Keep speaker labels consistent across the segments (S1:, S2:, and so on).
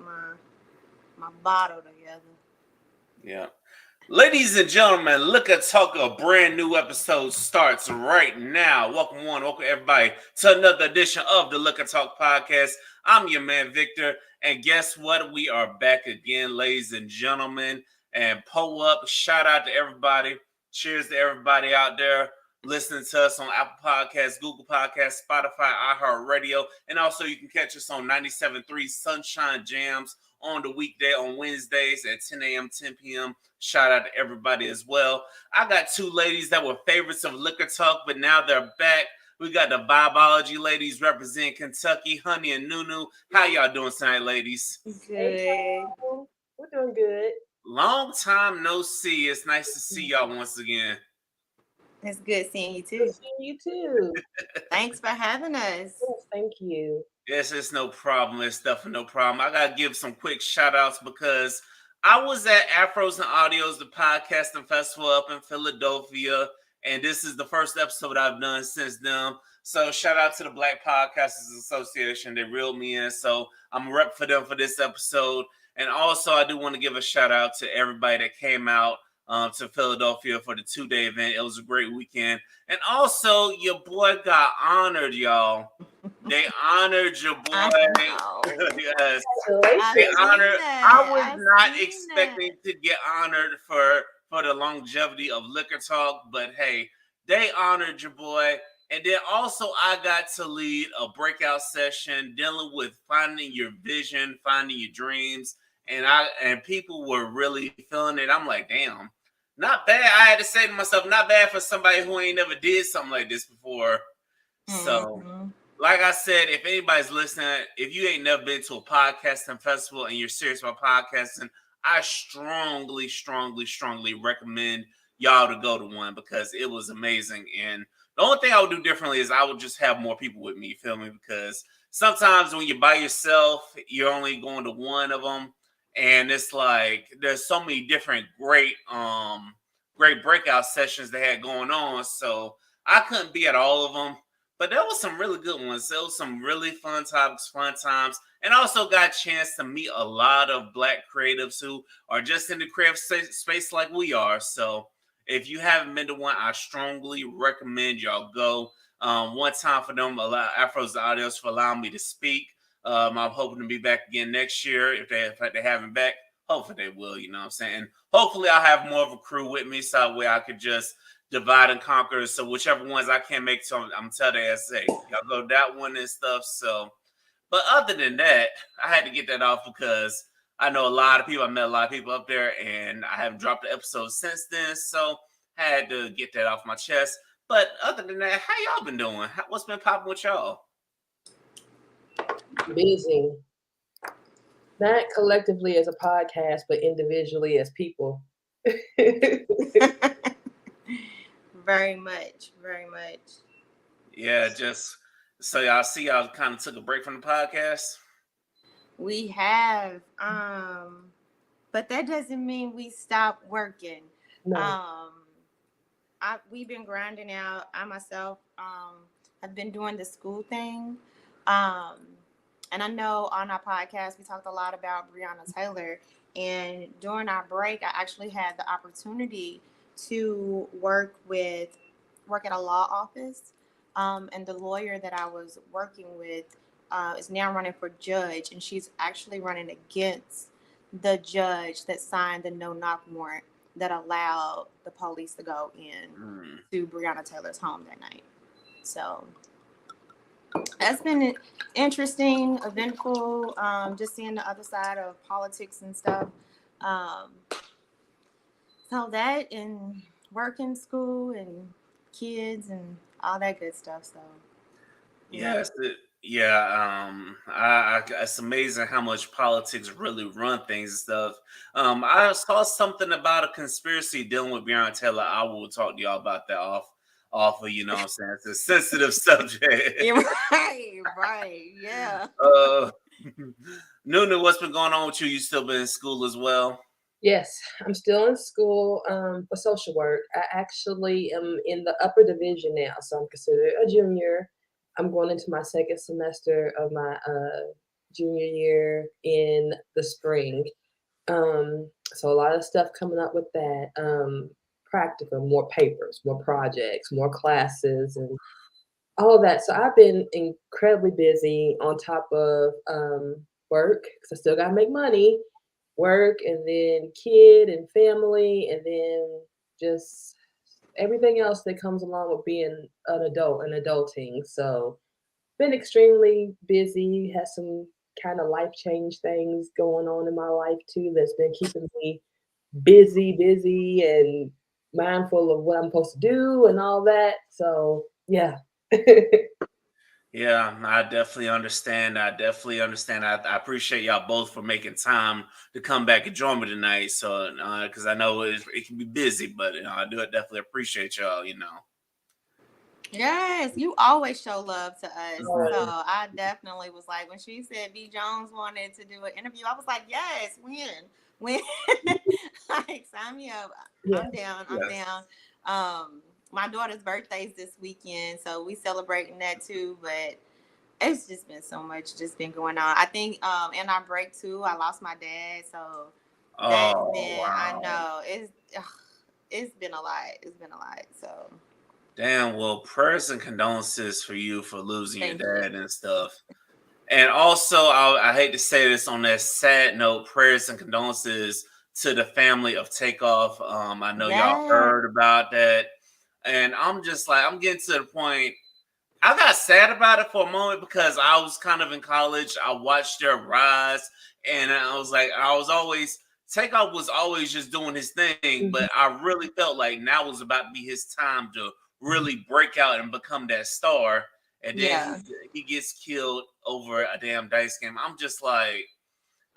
S1: my bottle together.
S2: Yeah. Ladies and gentlemen, Liquor Talk, a brand new episode starts right now. Welcome everybody to another edition of the Liquor Talk Podcast. I'm your man, Victor, and guess what? We are back again, ladies and gentlemen. And pull up, shout out to everybody. Cheers to everybody out there listening to us on Apple Podcasts, Google Podcasts, Spotify, iHeartRadio, and also you can catch us on 97.3 Sunshine Jams on the weekday on Wednesdays at 10 a.m., 10 p.m. Shout out to everybody as well. I got two ladies that were favorites of Liquor Talk, but now they're back. We got the Vibelogy ladies representing Kentucky, Honey and Nunu. How y'all doing tonight, ladies?
S1: Good.
S3: Hey, we're doing good.
S2: Long time no see. It's nice to see y'all once again.
S1: It's good seeing you too.
S3: Good seeing you too.
S1: Thanks for having us.
S3: Yes, thank you.
S2: Yes, it's no problem. It's definitely no problem. I got to give some quick shout outs because I was at Afros and Audios, the podcasting festival up in Philadelphia, and this is the first episode I've done since then. So shout out to the Black Podcasters Association. They reeled me in, so I'm a rep for them for this episode. And also, I do want to give a shout out to everybody that came out to Philadelphia for the 2-day event. It was a great weekend. And also, your boy got honored, y'all. They honored your boy. Yes. They honored. I was not expecting to get honored for the longevity of Liquor Talk, but hey, they honored your boy. And then also I got to lead a breakout session dealing with finding your vision, finding your dreams. And people were really feeling it. I'm like, damn, not bad. I had to say to myself, not bad for somebody who ain't never did something like this before. So like I said, if anybody's listening, if you ain't never been to a podcasting festival and you're serious about podcasting, I strongly recommend y'all to go to one because it was amazing. And the only thing I would do differently is I would just have more people with me, feel me? Because sometimes when you're by yourself, you're only going to one of them. And it's like there's so many different great breakout sessions they had going on. So I couldn't be at all of them. But there was some really good ones. There was some really fun topics, fun times, and also got a chance to meet a lot of Black creatives who are just in the creative space like we are. So if you haven't been to one, I strongly recommend y'all go. One time for them, Afros and Audios for allowing me to speak. I'm hoping to be back again next year if they haven't back. Hopefully they will, you know what I'm saying? Hopefully I'll have more of a crew with me so that way I could just divide and conquer. So whichever ones I can't make, so I'm telling you, y'all go that one and stuff. So, but other than that, I had to get that off because I know a lot of people. I met a lot of people up there, and I haven't dropped the episode since then. So I had to get that off my chest. But other than that, how y'all been doing? What's been popping with y'all?
S3: Busy. Not collectively as a podcast, but individually as people.
S1: Very much.
S2: Yeah, just so y'all see, y'all kind of took a break from the podcast.
S1: We have, but that doesn't mean we stopped working.
S3: No.
S1: We've been grinding out. I myself have been doing the school thing, and I know on our podcast we talked a lot about Breonna Taylor. And during our break, I actually had the opportunity to work at a law office, and the lawyer that I was working with is now running for judge, and she's actually running against the judge that signed the no-knock warrant that allowed the police to go in to Breonna Taylor's home that night. So that's been interesting, eventful, just seeing the other side of politics and stuff. So that and working, school, and kids and all that good stuff. So
S2: yes, it's amazing how much politics really run things and stuff. I saw something about a conspiracy dealing with Breonna Taylor. I will talk to y'all about that off of, you know what I'm saying? It's a sensitive subject.
S1: Right, yeah.
S2: Nunu, what's been going on with you? You still been in school as well?
S3: Yes, I'm still in school for social work. I actually am in the upper division now, so I'm considered a junior. I'm going into my second semester of my junior year in the spring. So a lot of stuff coming up with that. Practical, more papers, more projects, more classes, and all of that. So I've been incredibly busy on top of work because I still got to make money, work, and then kid and family, and then just everything else that comes along with being an adult and adulting. So been extremely busy, has some kind of life change things going on in my life too that's been keeping me busy and mindful of what I'm supposed to do and all that. So yeah.
S2: Yeah, I definitely understand. I appreciate y'all both for making time to come back and join me tonight. So, because I know it can be busy, but I do definitely appreciate y'all.
S1: Yes, you always show love to us. So
S2: Mhm.
S1: I definitely was like, when she said B Jones wanted to do an interview, I was like, yes, when, like, sign me up.
S3: Yeah.
S1: I'm down. I'm
S2: Yes.
S1: down. My daughter's birthday's this weekend, so we celebrating that too. But it's just been so much just been going on. I think in our break too, I lost my dad, so that's
S2: Oh
S1: been, I
S2: wow.
S1: know it's been a lot. It's been a lot. So
S2: Damn. Well, prayers and condolences for you for losing your
S1: thank you.
S2: dad and stuff. And also, I hate to say this on that sad note, prayers and condolences to the family of Takeoff. I know y'all
S1: Yeah.
S2: heard about that. And I'm just like, I'm getting to the point. I got sad about it for a moment because I was kind of in college. I watched their rise, and I was like, Takeoff was always just doing his thing,
S3: Mhm.
S2: but I really felt like now was about to be his time to really break out and become that star. And then
S1: Yeah.
S2: he gets killed over a damn dice game. I'm just like,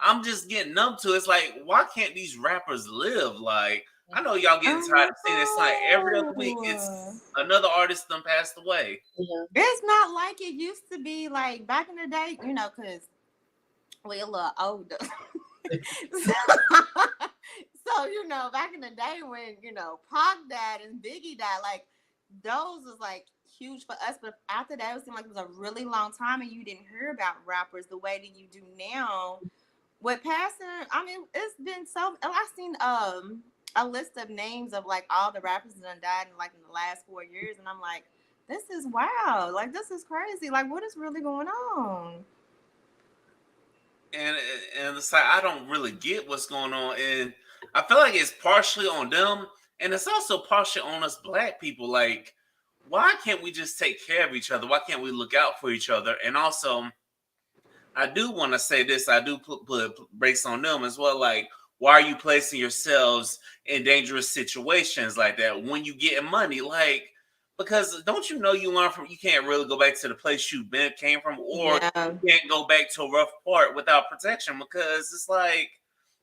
S2: I'm just getting numb to it. It's like, why can't these rappers live? Like, I know y'all getting
S1: I
S2: tired of seeing it. It's like every other week, it's
S1: know.
S2: another artist done passed away.
S3: Yeah.
S1: It's not like it used to be like back in the day, because we're a little older. so, back in the day when, Pac died and Biggie died, like those was like huge for us. But after that, it seemed like it was a really long time and you didn't hear about rappers the way that you do now. With passing, I mean, it's been so. I've seen a list of names of like all the rappers that done died in like in the last 4 years, and I'm like, this is wow, like this is crazy. Like, what is really going on?
S2: and and it's like I don't really get what's going on, and I feel like it's partially on them, and it's also partially on us black people. Like, why can't we just take care of each other? Why can't we look out for each other? And also, I do want to say this. I do put breaks on them as well. Like, why are you placing yourselves in dangerous situations like that when you getting money? Like, because don't you know you learn from you can't really go back to the place you came from, or
S1: Yeah.
S2: you can't go back to a rough part without protection because it's like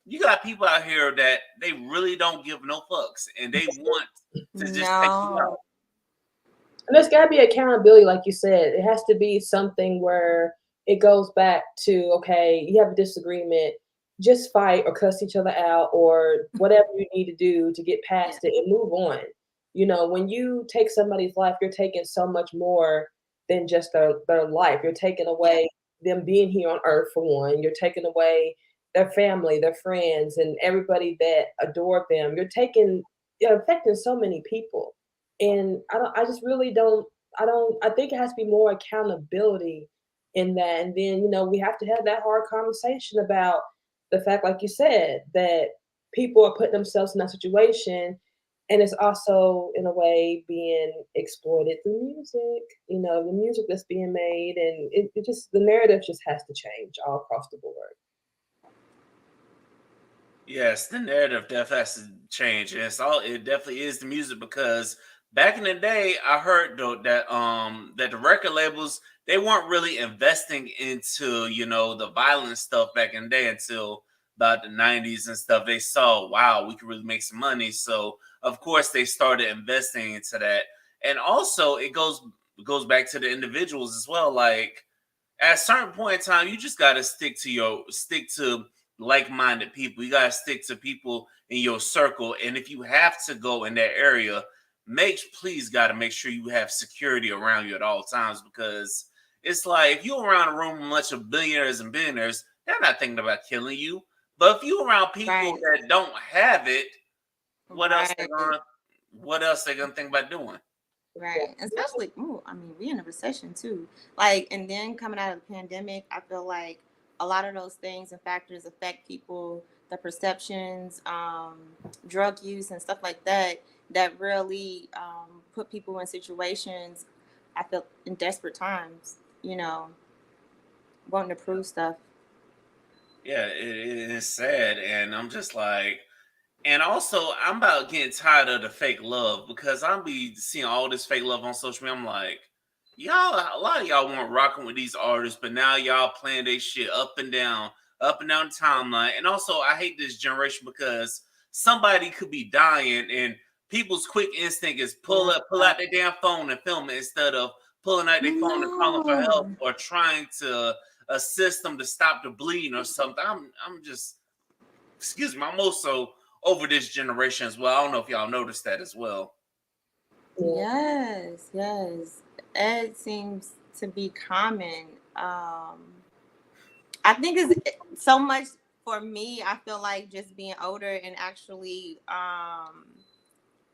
S2: you got people out here that they really don't give no fucks and they want to just take you
S1: No.
S2: out.
S3: And there's got to be accountability, like you said. It has to be something where it goes back to, okay, you have a disagreement, just fight or cuss each other out or whatever you need to do to get
S1: Yeah.
S3: past it and move on. When you take somebody's life, you're taking so much more than just their life. You're taking
S1: Yeah.
S3: away them being here on earth, for one. You're taking away their family, their friends, and everybody that adored them. You're affecting so many people. And I just really don't, I think it has to be more accountability in that. And then, we have to have that hard conversation about the fact, like you said, that people are putting themselves in that situation and it's also in a way being exploited through music, the music that's being made, and it just the narrative just has to change all across the board.
S2: Yes, the narrative definitely has to change. And it definitely is the music because back in the day I heard though that the record labels they weren't really investing into, the violent stuff back in the day until about the 90s and stuff. They saw, wow, we could really make some money. So of course they started investing into that. And also it goes back to the individuals as well. Like at a certain point in time, you just gotta stick to like-minded people. You gotta stick to people in your circle. And if you have to go in that area, please gotta make sure you have security around you at all times because it's like if you're around a room with a bunch of billionaires and billionaires, they're not thinking about killing you. But if you're around people that don't have it, what else they gonna think about doing?
S1: Right. Especially, we in a recession too. Like, and then coming out of the pandemic, I feel like a lot of those things and factors affect people, the perceptions, drug use and stuff like that, that really put people in situations, I feel, in desperate times, wanting to prove stuff.
S2: Yeah, it is sad. And I'm just like, and also, I'm about getting tired of the fake love because I'm be seeing all this fake love on social media. I'm like, y'all, a lot of y'all weren't rocking with these artists, but now y'all playing their shit up and down the timeline. And also, I hate this generation because somebody could be dying, and people's quick instinct is pull out their damn phone and film it instead of pulling out their phone and calling for help or trying to assist them to stop the bleeding or something. I'm just, excuse me, I'm also over this generation as well. I don't know if y'all noticed that as well.
S1: Yes. It seems to be common. I think it's so much for me. I feel like just being older and actually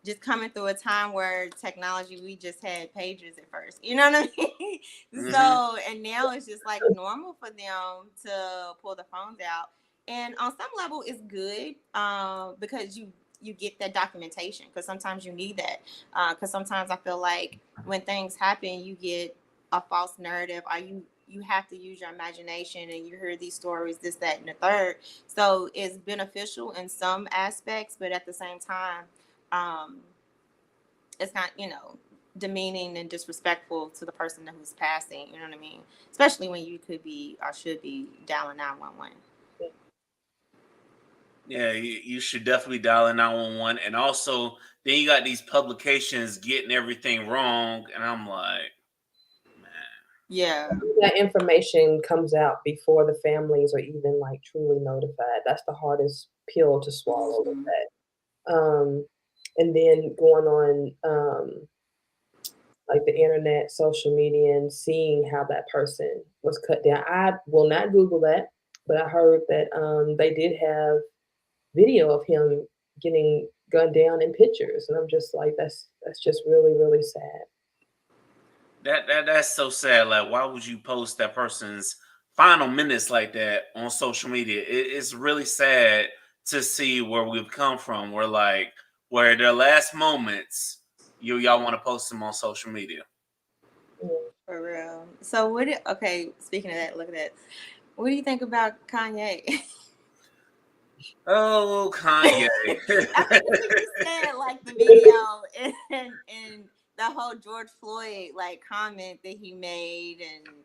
S1: just coming through a time where technology, we just had pages at first. You know what I mean?
S2: Mhm.
S1: So, and now it's just like normal for them to pull the phones out. And on some level, it's good because you get that documentation, because sometimes you need that. Because sometimes I feel like when things happen, you get a false narrative, or you have to use your imagination, and you hear these stories, this, that, and the third. So it's beneficial in some aspects, but at the same time, it's not, demeaning and disrespectful to the person who's passing. You know what I mean? Especially when you could be or should be dialing 911.
S2: Yeah, you should definitely dial in 911. And also, then you got these publications getting everything wrong. And I'm like, man.
S1: Yeah.
S3: That information comes out before the families are even like truly notified. That's the hardest pill to swallow with that. And then going on like the internet, social media, and seeing how that person was cut down. I will not Google that, but I heard that they did have video of him getting gunned down in pictures, and I'm just like, that's just really, really sad.
S2: That's so sad. Like, why would you post that person's final minutes like that on social media? It's really sad to see where we've come from. Where their last moments, y'all want to post them on social media.
S1: For real. So speaking of that, look at that. What do you think about Kanye?
S2: Oh, Kanye.
S1: I think you said like the video and the whole George Floyd like comment that he made and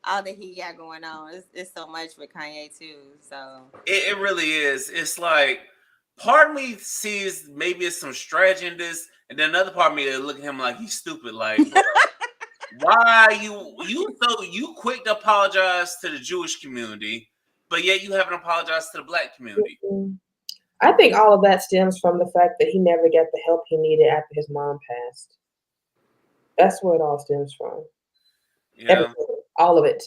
S1: all that he got going on. It's so much with Kanye too. So
S2: It really is. It's like part of me sees maybe it's some strategy in this, and then another part of me look at him like he's stupid. Like, why you quick to apologize to the Jewish community, but yet you haven't apologized to the Black community?
S3: I think all of that stems from the fact that he never got the help he needed after his mom passed. That's where it all stems from.
S2: Yeah.
S3: All of it.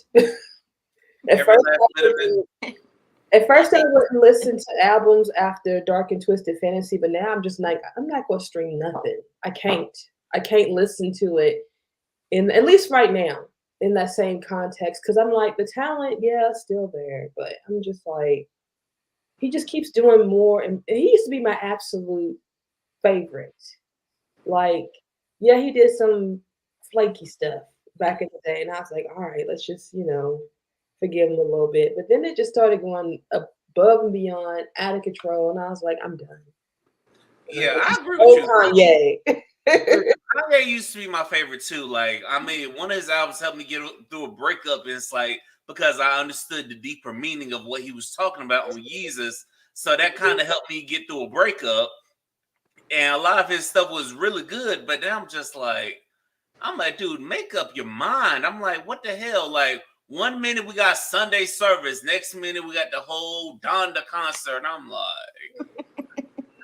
S3: At first, I wouldn't listen to albums after Dark and Twisted Fantasy, but now I'm just like, I'm not going to stream nothing. I can't listen to it, at least right now, in that same context, because I'm like, the talent, yeah, still there, but I'm just like, he just keeps doing more, and he used to be my absolute favorite. Like, yeah, he did some flaky stuff back in the day, and I was like, all right, let's just, forgive him a little bit. But then it just started going above and beyond, out of control, and I was like, I'm done.
S2: Yeah, I agree with
S3: you.
S2: Kanye. Kanye used to be my favorite too. Like, I mean, one of his albums helped me get through a breakup, and it's like because I understood the deeper meaning of what he was talking about on Yeezus. So that kind of helped me get through a breakup. And a lot of his stuff was really good, but then I'm like, dude, make up your mind. I'm like, what the hell? Like, 1 minute we got Sunday service, next minute we got the whole Donda concert. I'm like,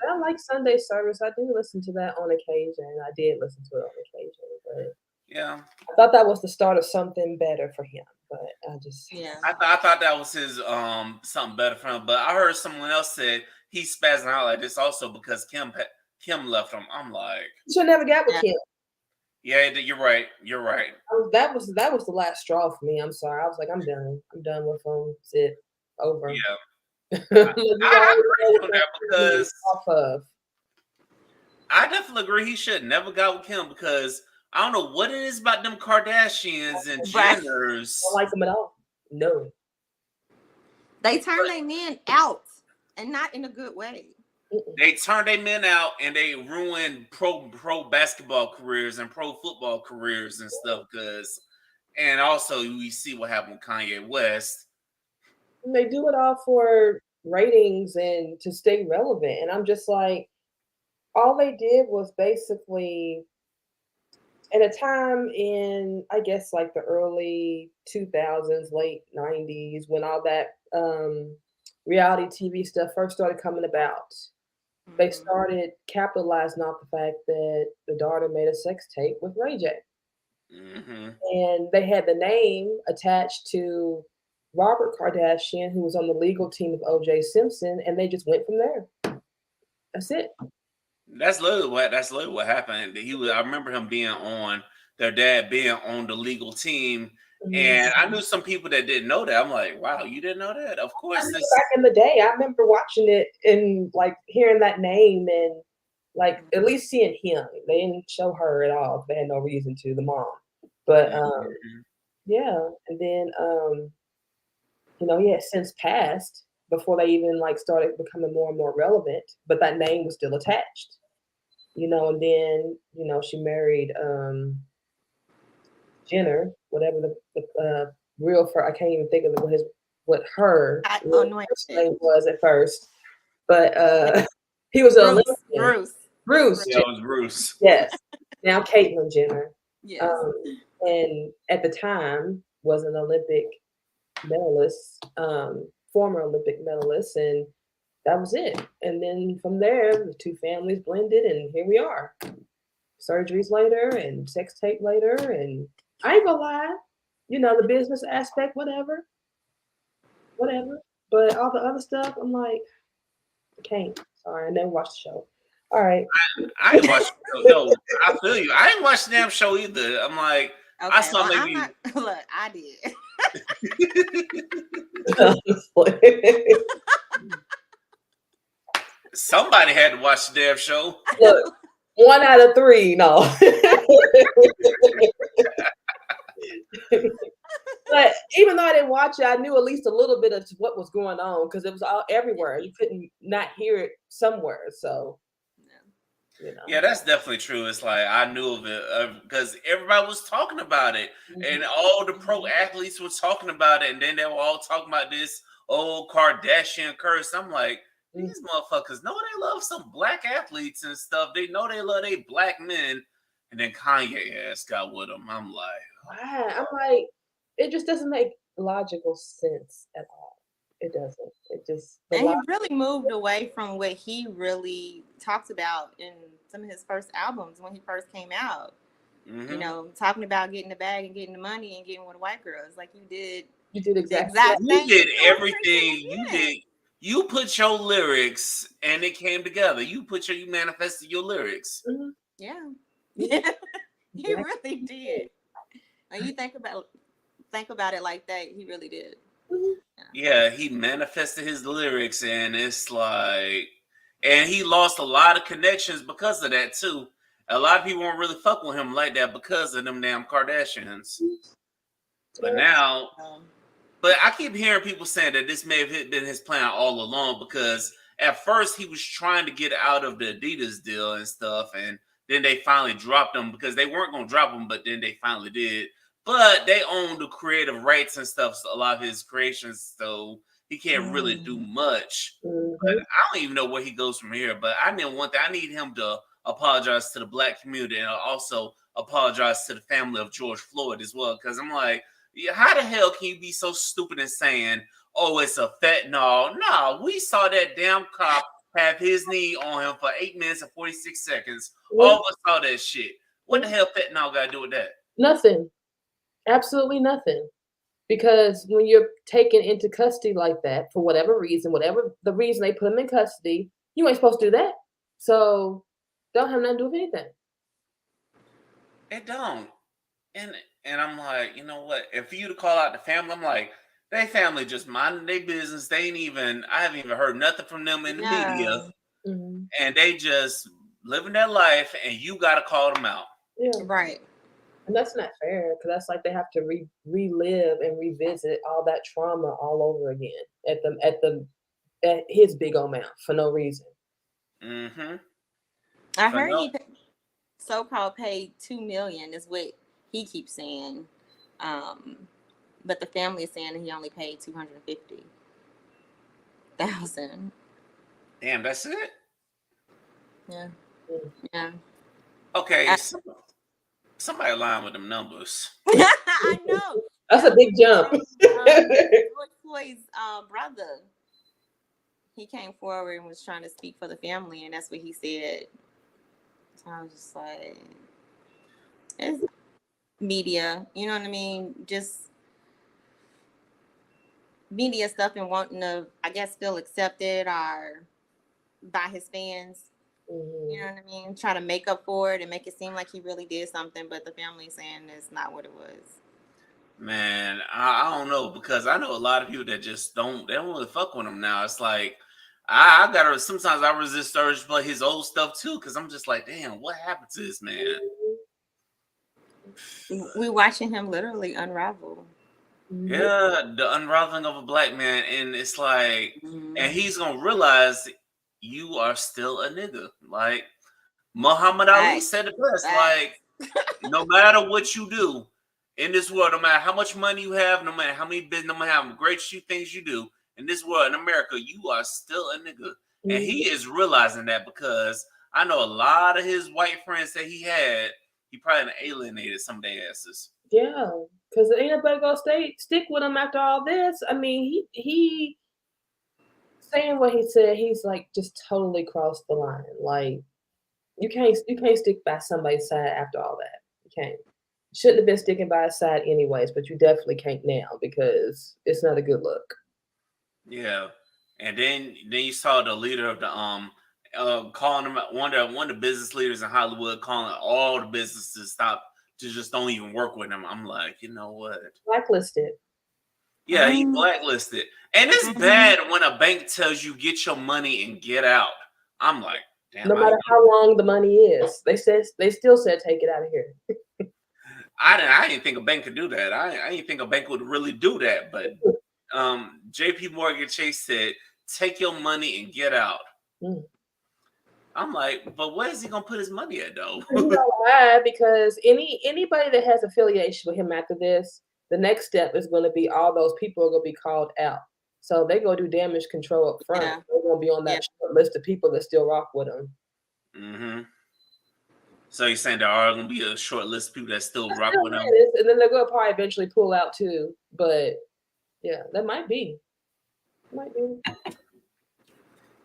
S3: I like Sunday service. I do listen to that on occasion. I did listen to it on occasion, but
S2: Yeah.
S3: I thought that was the start of something better for him, but I just
S2: I thought that was his something better for him, but I heard someone else said he's spazzing out like this also because Kim left him. I'm like,
S3: you should never got with
S1: Yeah.
S3: Kim.
S2: yeah, you're right. You're right.
S3: That was the last straw for me. I'm sorry. I was like, I'm done. I'm done with him. That's it. Over.
S2: Yeah.
S3: You
S2: I
S3: already
S2: agree
S3: know
S2: on
S3: what
S2: that
S3: that is
S2: because
S3: off of.
S2: I definitely agree he should never got with Kim because I don't know what it is about them Kardashians and
S1: Right.
S2: Jenners.
S3: I don't like him at all. No.
S1: They turn their men out, and not in a good way.
S3: Mm-mm.
S2: They turn their men out and they ruin pro basketball careers and pro football careers and stuff. And also we see what happened with Kanye West.
S3: And they do it all for ratings and to stay relevant. And I'm just like, all they did was basically at a time in, I guess, like the early 2000s, late 90s, when all that reality TV stuff first started coming about, they
S1: Mhm.
S3: started capitalizing off the fact that the daughter made a sex tape with Ray J.
S2: Mm-hmm.
S3: And they had the name attached to Robert Kardashian, who was on the legal team of O.J. Simpson, and they just went from there. That's it.
S2: That's literally what happened. I remember him being on their dad being on the legal team. And I knew some people that didn't know that. I'm like, wow, you didn't know that? Of
S3: I
S2: course
S3: remember
S2: this
S3: back in the day, I remember watching it and like hearing that name and like at least seeing him. They didn't show her at all. They had no reason to, the mom. But
S2: Mhm.
S3: yeah, and then he has since passed before they even like started becoming more and more relevant, but that name was still attached. And then she married Jenner, whatever the real for I can't even think of what her
S1: I
S3: real
S1: know
S3: first
S1: it.
S3: name was at first, but he was an Olympian. Bruce
S2: Yeah,
S3: Jenner,
S2: it was Bruce.
S3: yes. Now Caitlyn Jenner,
S1: Yes.
S3: and at the time was an Olympic medalist, former Olympic medalist, and that was it. And then from there, the two families blended, and here we are. Surgeries later, and sex tape later, and I ain't gonna lie, the business aspect, whatever. But all the other stuff, I'm like, I can't. Sorry, I never watched the show. All right.
S2: I ain't watched the show. Yo, I feel you. I ain't watched the damn show either. I'm like,
S1: Okay.
S2: I saw
S1: Well, I'm
S2: maybe
S1: not. Look, I did.
S2: somebody had to watch the damn show.
S3: Look, 1 out of 3, no. But even though I didn't watch it, I knew at least a little bit of what was going on because it was all everywhere. You couldn't not hear it somewhere. So,
S2: Yeah, that's definitely true. It's like I knew of it because everybody was talking about it, and all the pro athletes were talking about it, and then they were all talking about this old Kardashian curse. I'm like, these motherfuckers know they love some black athletes and stuff. They know they love they black men, and then Kanye ass got with them. I'm like,
S3: wow. I'm like, it just doesn't make logical sense at all. It doesn't. It just
S1: And he really moved away from what he really talked about in some of his first albums when he first came out. Talking about getting the bag and getting the money and getting with white girls. Like you did
S3: exactly.
S1: the exact
S2: you
S1: thing.
S2: did everything. You did. You put your lyrics and it came together. You manifested your lyrics.
S3: Mm-hmm.
S1: Yeah. He really did. When you think about it like that, he really did.
S3: Mm-hmm.
S2: Yeah, he manifested his lyrics, and it's like, and he lost a lot of connections because of that too. A lot of people won't really fuck with him like that because of them damn Kardashians. But now, but I keep hearing people saying that this may have been his plan all along because at first he was trying to get out of the Adidas deal and stuff, and then they finally dropped him because they weren't going to drop him, but then they finally did. But they own the creative rights and stuff, so a lot of his creations, so he can't really do much. But I don't even know where he goes from here. But I need one thing. I need him to apologize to the black community and also apologize to the family of George Floyd as well. Because I'm like, yeah, how the hell can you be so stupid and saying, oh, it's a fentanyl? No, we saw that damn cop have his knee on him for 8 minutes and 46 seconds. All of us saw that shit. What the hell fentanyl got to do with that?
S3: Nothing. Absolutely nothing. Because when you're taken into custody like that, for whatever reason, whatever the reason they put them in custody, you ain't supposed to do that. So don't have nothing to do with anything.
S2: It don't. And and I'm like, you know what? And for you to call out the family, I'm like, they family just minding their business. They ain't even, I haven't even heard nothing from them in the media.
S1: Yeah.
S3: Mhm.
S2: And they just living their life, and you gotta call them out.
S3: Yeah.
S1: Right.
S3: And that's not fair because that's like they have to relive and revisit all that trauma all over again at his big old mouth for no reason.
S2: Mm-hmm.
S1: I
S2: For
S1: heard
S2: no,
S1: he so-called paid $2 million is what he keeps saying. But the family is saying that he only paid $250,000.
S2: damn, that's it.
S1: Yeah.
S3: Mm.
S1: Yeah.
S2: Okay, somebody lying with them numbers.
S1: I know.
S3: That's
S1: That
S3: a big jump.
S1: was George Floyd's brother. He came forward and was trying to speak for the family, and that's what he said. So I was just like, it's media, you know what I mean? Just media stuff and wanting to, I guess, feel accepted or by his fans. You know
S3: Mhm.
S1: what I mean? Try to make up for it and make it seem like he really did something, but the family's saying it's not what it was.
S2: Man, I don't know, because I know a lot of people that just they don't really fuck with him now. It's like I gotta, sometimes I resist the urge to play his old stuff too, because I'm just like, damn, what happened to this man?
S1: We watching him literally unravel.
S3: Mhm.
S2: Yeah, the unraveling of a black man, and it's like, and
S1: Mm-hmm.
S2: he's gonna realize you are still a nigga. Like Muhammad Ali
S1: Facts.
S2: said it best.
S1: Facts.
S2: Like, no matter what you do in this world, no matter how much money you have, no matter how many business, no matter how great things you do in this world, in America, you are still a nigga. And
S3: Mhm.
S2: he is realizing that, because I know a lot of his white friends that he had, he probably alienated some of their asses.
S3: Yeah, because ain't nobody gonna stick with him after all this. I mean, he saying what he said, he's like just totally crossed the line. Like you can't stick by somebody's side after all that. You can't. Shouldn't have been sticking by his side anyways, but you definitely can't now because it's not a good look.
S2: Yeah. And then you saw the leader of the calling him, one of the business leaders in Hollywood, calling all the businesses stop, to just don't even work with him. I'm like, you know what?
S3: Blacklisted.
S2: Yeah, he blacklisted. And it's
S1: Mm-hmm.
S2: bad when a bank tells you get your money and get out. I'm like, damn,
S3: No matter how long the money is, they still said take it out of here.
S2: I didn't think a bank could do that. I didn't think a bank would really do that. But JP Morgan Chase said, take your money and get out.
S3: Mm.
S2: I'm like, but where's he gonna put his money at though?
S3: You know why? Because anybody that has affiliation with him after this, the next step is going to be all those people are going to be called out. So they go do damage control up front.
S1: Yeah.
S3: They're going to be on
S1: Yeah.
S3: that short list of people that still rock with him.
S2: Mm-hmm. So you're saying there are gonna be a short list of people that still rock
S3: Still
S2: with him?
S3: is, and then they're going to probably eventually pull out too. But yeah, that might be. Might be.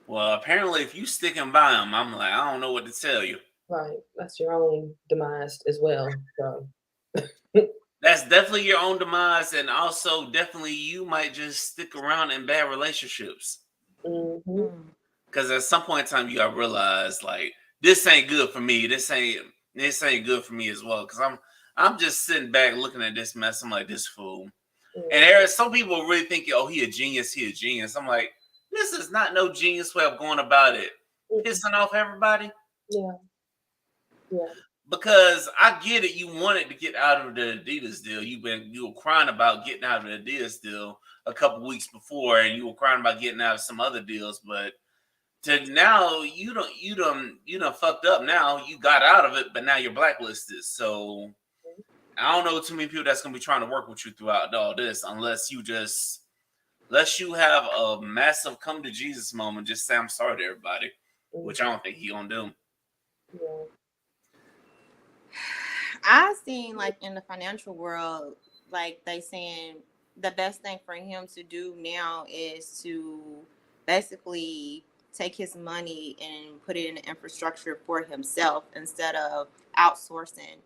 S2: Well, apparently, if you sticking by him, I'm like, I don't know what to tell you.
S3: Right. That's your own demise as well. So.
S2: That's definitely your own demise, and also definitely you might just stick around in bad relationships.
S3: Mm-hmm.
S2: Because at some point in time, you gotta realize, like, this ain't good for me. This ain't good for me as well. Because I'm just sitting back looking at this mess. I'm like, this fool.
S3: Mm-hmm.
S2: And there are some people really think, oh, he a genius. He a genius. I'm like, this is not no genius way of going about it. Pissing off everybody.
S3: Yeah. Yeah.
S2: Because I get it, you wanted to get out of the Adidas deal. You were crying about getting out of the Adidas deal a couple weeks before, and you were crying about getting out of some other deals. But to now, you done fucked up. Now you got out of it, but now you're blacklisted. So I don't know too many people that's gonna be trying to work with you throughout all this, unless you have a massive come to Jesus moment. Just say I'm sorry to everybody, which I don't think he gonna do.
S3: Yeah.
S1: I've seen like in the financial world, like they saying the best thing for him to do now is to basically take his money and put it in infrastructure for himself instead of outsourcing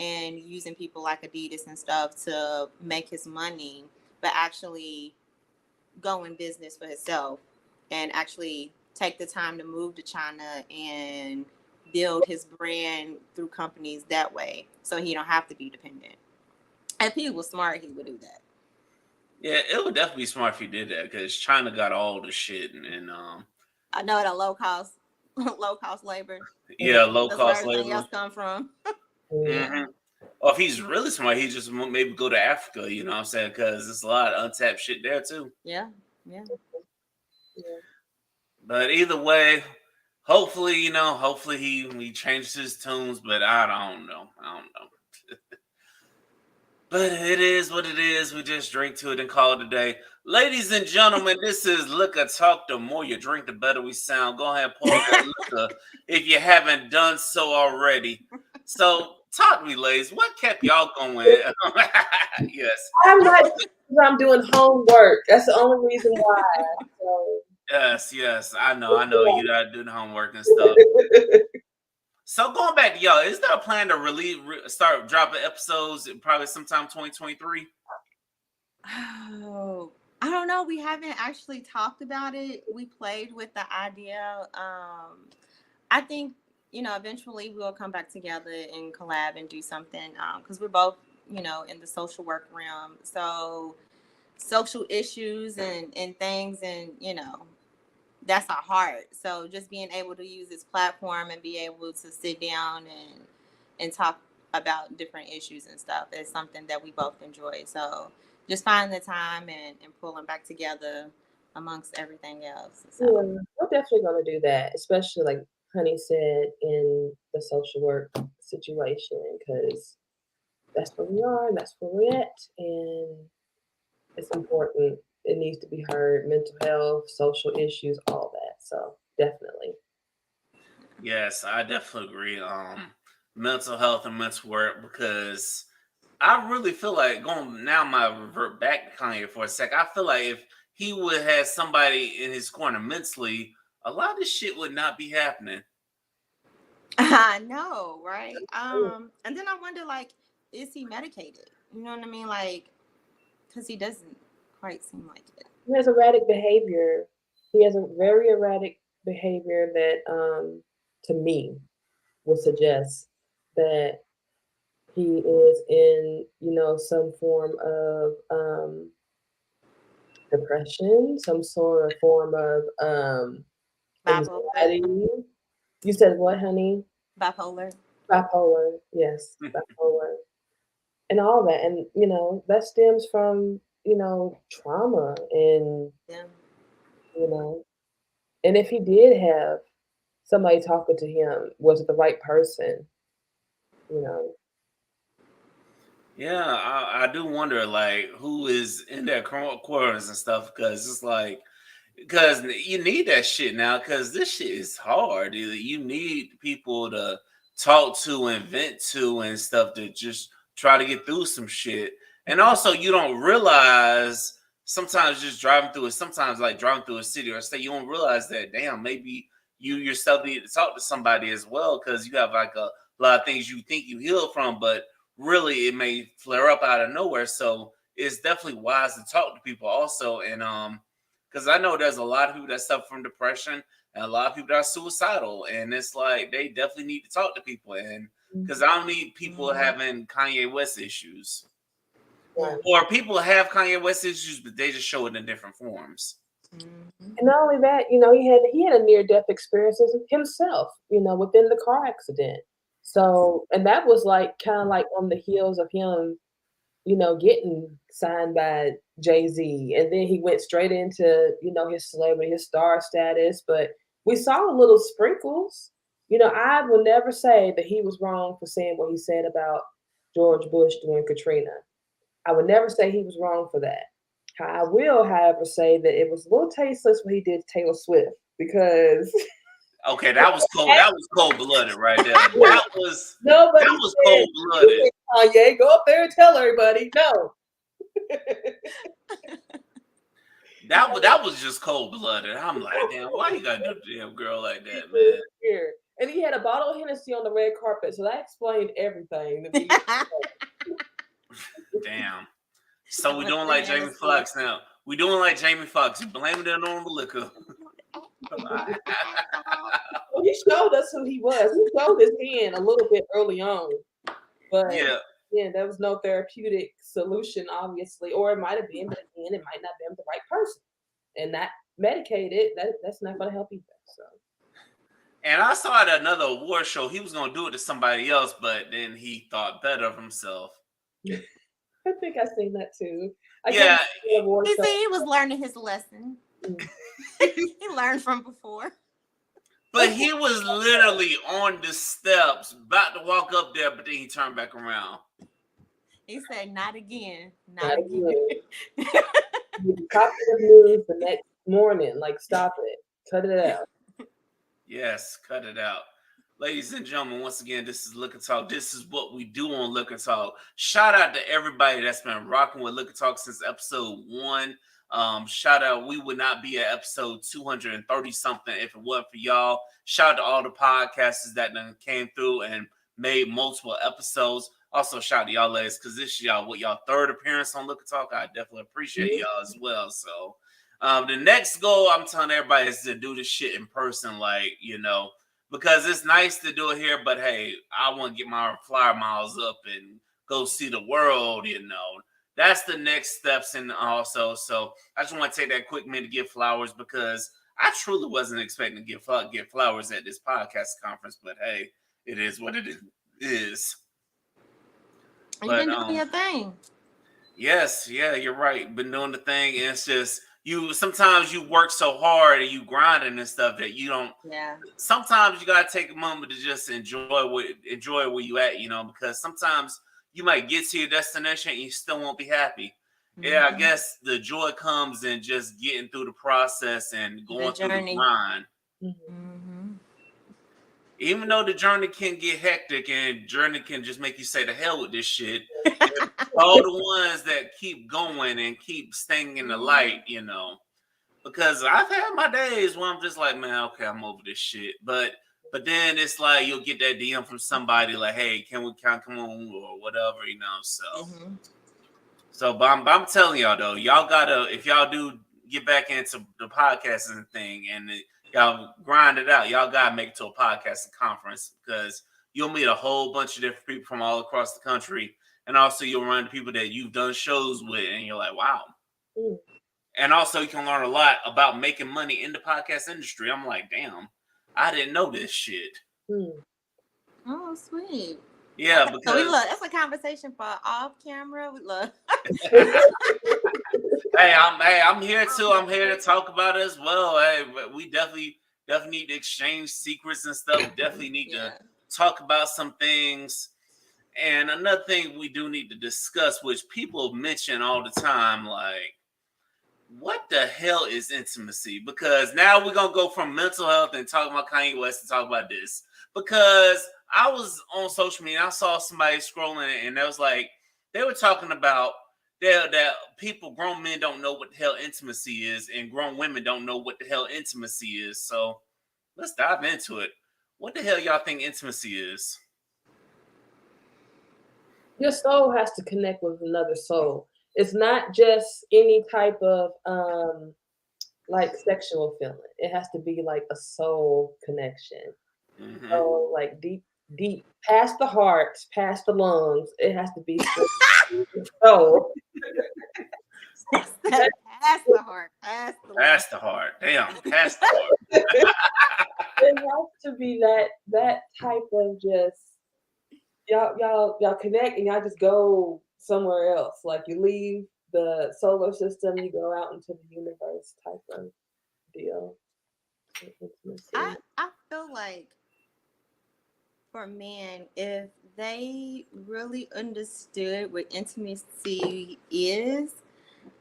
S1: and using people like Adidas and stuff to make his money, but actually go in business for himself and actually take the time to move to China and build his brand through companies that way, so he don't have to be dependent. If he was smart, he would do that.
S2: Yeah, it would definitely be smart if he did that because China got all the shit and
S1: I know that low cost labor.
S2: yeah, low
S1: That's where
S2: cost
S1: everything
S2: labor.
S1: else come from.
S2: Mm-hmm. Or if he's really smart, he just maybe go to Africa. You know what I'm saying? Because there's a lot of untapped shit there too.
S1: Yeah.
S2: But either way, hopefully, hopefully he changes his tunes. But I don't know. But it is what it is. We just drink to it and call it a day. Ladies and gentlemen, this is Liquor Talk. The more you drink, the better we sound. Go ahead and pour that liquor if you haven't done so already. So talk to me, ladies. What kept y'all going? Yes.
S3: I'm doing homework. That's the only reason why. So.
S2: Yes. I know. You gotta do the homework and stuff. So going back to y'all, is there a plan to start dropping episodes probably sometime 2023?
S1: Oh, I don't know. We haven't actually talked about it. We played with the idea. I think, eventually we'll come back together and collab and do something, because we're both, in the social work realm. So social issues and things, and, that's our heart. So just being able to use this platform and be able to sit down and talk about different issues and stuff is something that we both enjoy. So just finding the time and pulling back together amongst everything else. So.
S3: Yeah, we're definitely going to do that, especially like Honey said in the social work situation, because that's where we are and that's where we're at, and it's important. It needs to be heard. Mental health, social issues, all that. So definitely.
S2: Yes, I definitely agree. Mental health and mental work, because I really feel like might revert back to Kanye for a sec. I feel like if he would have somebody in his corner mentally, a lot of this shit would not be happening.
S1: I know, right? And then I wonder, like, is he medicated? You know what I mean? Like, because he doesn't quite seem like it.
S3: He has erratic behavior. He has a very erratic behavior that, to me, would suggest that he is in, some form of depression, some sort of form of
S1: Bipolar.
S3: anxiety. You said what, honey?
S1: Bipolar.
S3: Bipolar, yes, bipolar. And all that. And, that stems from, trauma and,
S1: Yeah.
S3: And if he did have somebody talking to him, was it the right person?
S2: Yeah, I do wonder, like, who is in their quarters and stuff, because it's like, because you need that shit now, because this shit is hard. You need people to talk to and vent to and stuff to just try to get through some shit. And also, you don't realize sometimes just driving through it, sometimes like driving through a city or state, you don't realize that, damn, maybe you yourself need to talk to somebody as well, because you have like a lot of things you think you healed from, but really it may flare up out of nowhere. So it's definitely wise to talk to people also. And because I know there's a lot of people that suffer from depression and a lot of people that are suicidal, and it's like they definitely need to talk to people. And because I don't need people having Kanye West issues, or people have Kanye West issues, but they just show it in different forms.
S3: And not only that, he had a near-death experience himself, within the car accident. So, and that was like kind of like on the heels of him, getting signed by Jay-Z, and then he went straight into, his celebrity, his star status. But we saw little sprinkles. I will never say that he was wrong for saying what he said about George Bush during Katrina. I would never say he was wrong for that. I will, however, say that it was a little tasteless what he did to Taylor Swift, because
S2: okay, that was cold. That was cold-blooded right there. That was cold-blooded.
S3: Kanye, go up there and tell everybody no.
S2: That was just cold-blooded. I'm like, damn, why you gotta do the damn girl like that, man?
S3: And he had a bottle of Hennessy on the red carpet, so that explained everything.
S2: Damn. So we
S1: With
S2: doing
S1: the
S2: like Jamie
S1: Hennessy.
S2: Foxx now. We doing like Jamie Foxx. You blame it on the liquor.
S3: He showed us who he was. He showed his hand a little bit early on, but
S2: Yeah.
S3: there was no therapeutic solution, obviously, or it might have been, but again, it might not be the right person, and that medicated that's not going to help either. So.
S2: And I saw at another award show he was gonna do it to somebody else, but then he thought better of himself.
S3: I think I seen that too.
S2: Yeah.
S1: He said he was learning his lesson. He learned from before.
S2: But he was literally on the steps, about to walk up there, but then he turned back around.
S1: He said, "Not again, not again."
S3: You copy the news the next morning. Like, stop it, cut it out.
S2: Yes, cut it out. Ladies and gentlemen, once again, this is Liquor Talk. This is what we do on Liquor Talk. Shout out to everybody that's been rocking with Liquor Talk since episode 1. Shout out, we would not be at episode 230 something if it wasn't for y'all. Shout out to all the podcasters that done came through and made multiple episodes. Also, shout out to y'all ladies, because this is y'all third appearance on Liquor Talk. I definitely appreciate y'all as well. So the next goal I'm telling everybody is to do this shit in person, like, because it's nice to do it here, but hey, I want to get my flyer miles up and go see the world, That's the next steps, and also, so I just want to take that quick minute to give flowers, because I truly wasn't expecting to get flowers at this podcast conference, but hey, it is what it is.
S1: You've been doing your thing.
S2: Yes, yeah, you're right. Been doing the thing, and it's just sometimes you work so hard and you grinding and stuff that you don't.
S1: Yeah.
S2: Sometimes you gotta take a moment to just enjoy where you at, because sometimes you might get to your destination and you still won't be happy. Mm-hmm. Yeah, I guess the joy comes in just getting through the process and going through the grind.
S1: Mm-hmm.
S2: Even though the journey can get hectic and journey can just make you say the hell with this shit, all the ones that keep going and keep staying in the light, because I've had my days where I'm just like, man, okay, I'm over this shit. But then it's like you'll get that DM from somebody like, hey, can we come on or whatever, So, but I'm telling y'all though, y'all gotta, if y'all do get back into the podcasting thing and y'all grind it out, y'all gotta make it to a podcasting conference, because you'll meet a whole bunch of different people from all across the country, and also you'll run into people that you've done shows with, and you're like, wow. And also you can learn a lot about making money in the podcast industry. I'm like, damn, I didn't know this shit.
S1: Oh, sweet.
S2: Yeah, because
S1: so we love, that's a conversation for off camera. We love.
S2: Hey, I'm here too. I'm here to talk about it as well. Hey, we definitely need to exchange secrets and stuff. Definitely need to talk about some things. And another thing we do need to discuss, which people mention all the time, like, what the hell is intimacy? Because now we're going to go from mental health and talk about Kanye West to talk about this. Because I was on social media, I saw somebody scrolling, and they was like, they were talking about that people, grown men don't know what the hell intimacy is, and grown women don't know what the hell intimacy is. So let's dive into it. What the hell y'all think intimacy is?
S3: Your soul has to connect with another soul. It's not just any type of like sexual feeling. It has to be like a soul connection. Mm-hmm. So like deep, past the heart, past the lungs. It has to be soul.
S1: Past the heart.
S3: Past the heart.
S2: Damn, past the heart.
S3: It has to be that type of just y'all connect and y'all just go somewhere else. Like you leave the solar system, you go out into the universe type of deal.
S1: I feel like for men, if they really understood what intimacy is,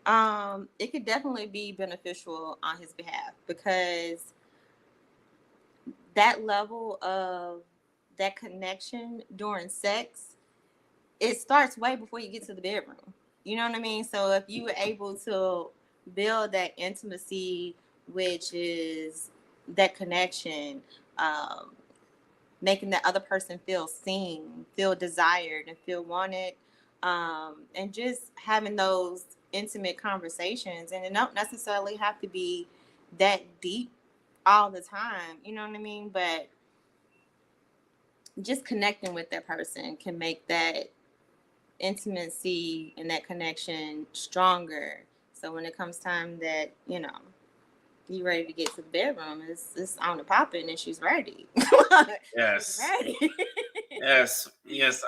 S1: it could definitely be beneficial on his behalf, because that level of that connection during sex, it starts way before you get to the bedroom. You know what I mean? So if you were able to build that intimacy, which is that connection, making that other person feel seen, feel desired, and feel wanted, and just having those intimate conversations. And it don't necessarily have to be that deep all the time, you know what I mean? But just connecting with that person can make that intimacy and that connection stronger. So when it comes time that, you know, you ready to get to the bedroom, it's on the popping and she's ready.
S2: Yes.
S1: She's ready.
S2: Yes.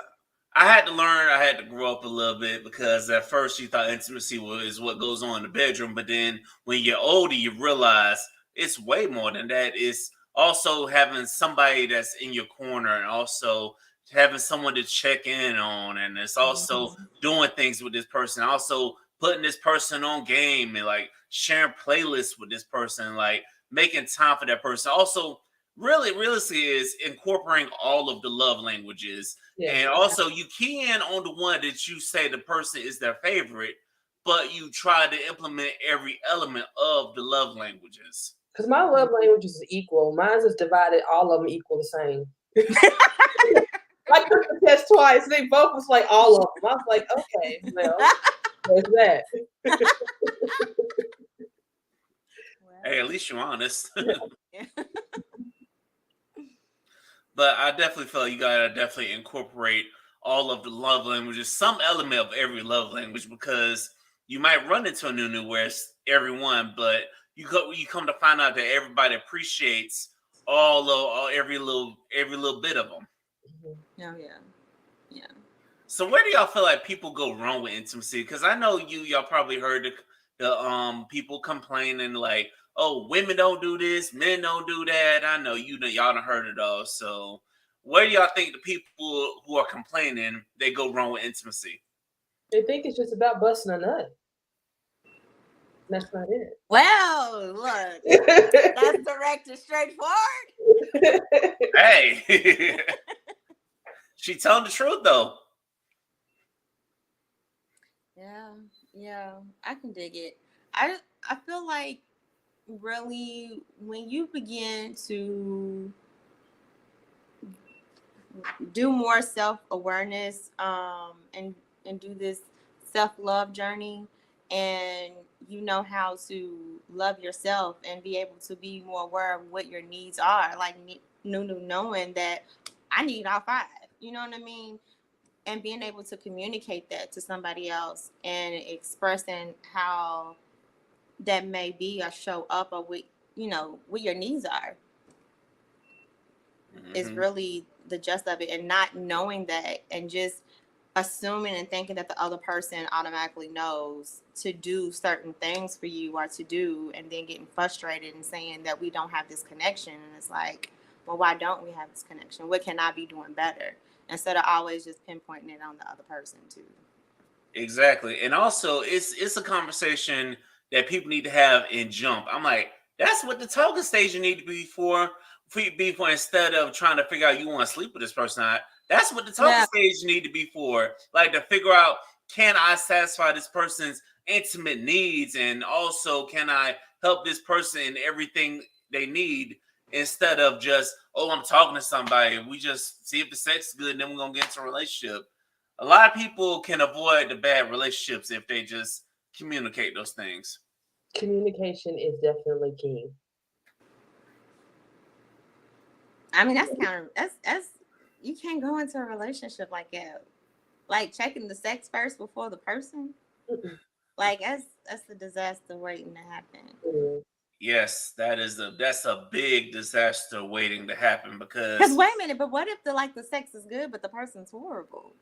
S2: I had to learn. I had to grow up a little bit because at first you thought intimacy is what goes on in the bedroom, but then when you're older, you realize it's way more than that. It's also having somebody that's in your corner, and also having someone to check in on, and it's also doing things with this person, also putting this person on game, and like sharing playlists with this person, like making time for that person. Also, really, realistically, is incorporating all of the love languages.
S3: Yes.
S2: And also, you key in on the one that you say the person is their favorite, but you try to implement every element of the love languages.
S3: Because my love language is equal. Mine's is divided, all of them equal the same. I took the test twice. They both was like all of them. I was like, okay, well, there's that.
S2: Hey, at least you're honest.
S1: Yeah.
S2: But I definitely feel like you gotta definitely incorporate all of the love languages, some element of every love language, because you might run into a new where it's everyone, but you come to find out that everybody appreciates every little bit of them.
S1: Oh yeah, yeah.
S2: So where do y'all feel like people go wrong with intimacy? Because I know y'all probably heard the people complaining like, oh, women don't do this, men don't do that. I know y'all done heard it all. So where do y'all think the people who are complaining they go wrong with intimacy?
S3: They think it's just about busting a nut. That's not it.
S1: Well, look, that's direct and straightforward.
S2: Hey, she telling the truth though.
S1: Yeah, I can dig it. I feel like really when you begin to do more self-awareness, and do this self-love journey, and you know how to love yourself and be able to be more aware of what your needs are, like knowing that I need all five, you know what I mean, and being able to communicate that to somebody else and expressing how that may be or show up or what your needs are, is really the gist of it. And not knowing that and just assuming and thinking that the other person automatically knows to do certain things for you or to do, and then getting frustrated and saying that we don't have this connection. And it's like, well, why don't we have this connection? What can I be doing better? Instead of always just pinpointing it on the other person too.
S2: Exactly. And also it's a conversation that people need to have in jump. I'm like, that's what the talking stage need to be for instead of trying to figure out you want to sleep with this person. That's what the talking stage need to be for. Like to figure out, can I satisfy this person's intimate needs, and also can I help this person in everything they need, instead of just, oh, I'm talking to somebody, we just see if the sex is good and then we're gonna get into a relationship. A lot of people can avoid the bad relationships if they just communicate those things.
S3: Communication is definitely key.
S1: I mean, that's you can't go into a relationship like that, like checking the sex first before the person. Like that's a disaster waiting to happen.
S2: Yes, that's a big disaster waiting to happen, because
S1: wait a minute, but what if the sex is good but the person's horrible?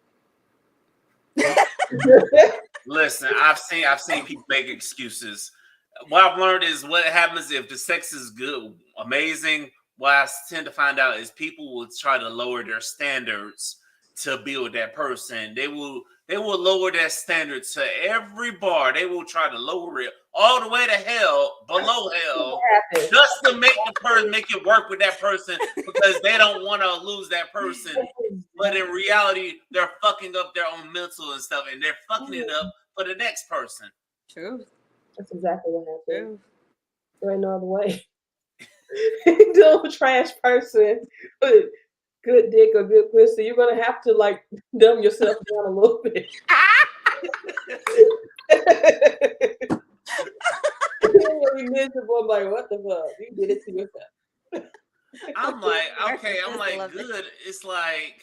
S2: Listen, I've seen people make excuses. What I've learned is what happens if the sex is good, amazing. What I tend to find out is people will try to lower their standards to be with that person. They will lower their standards to every bar. They will try to lower it all the way to hell, below hell, just to make it work with that person, because they don't want to lose that person. But in reality, they're fucking up their own mental and stuff, and they're fucking it up for the next person.
S1: True.
S3: That's exactly what happened.
S1: True.
S3: There ain't no other way. Deal with a trash person, because good dick or good pussy, you're gonna have to like dumb yourself down a little bit. You're miserable. I'm like, what the fuck? You did it to yourself.
S2: I'm like, okay, I'm like, good. It's like,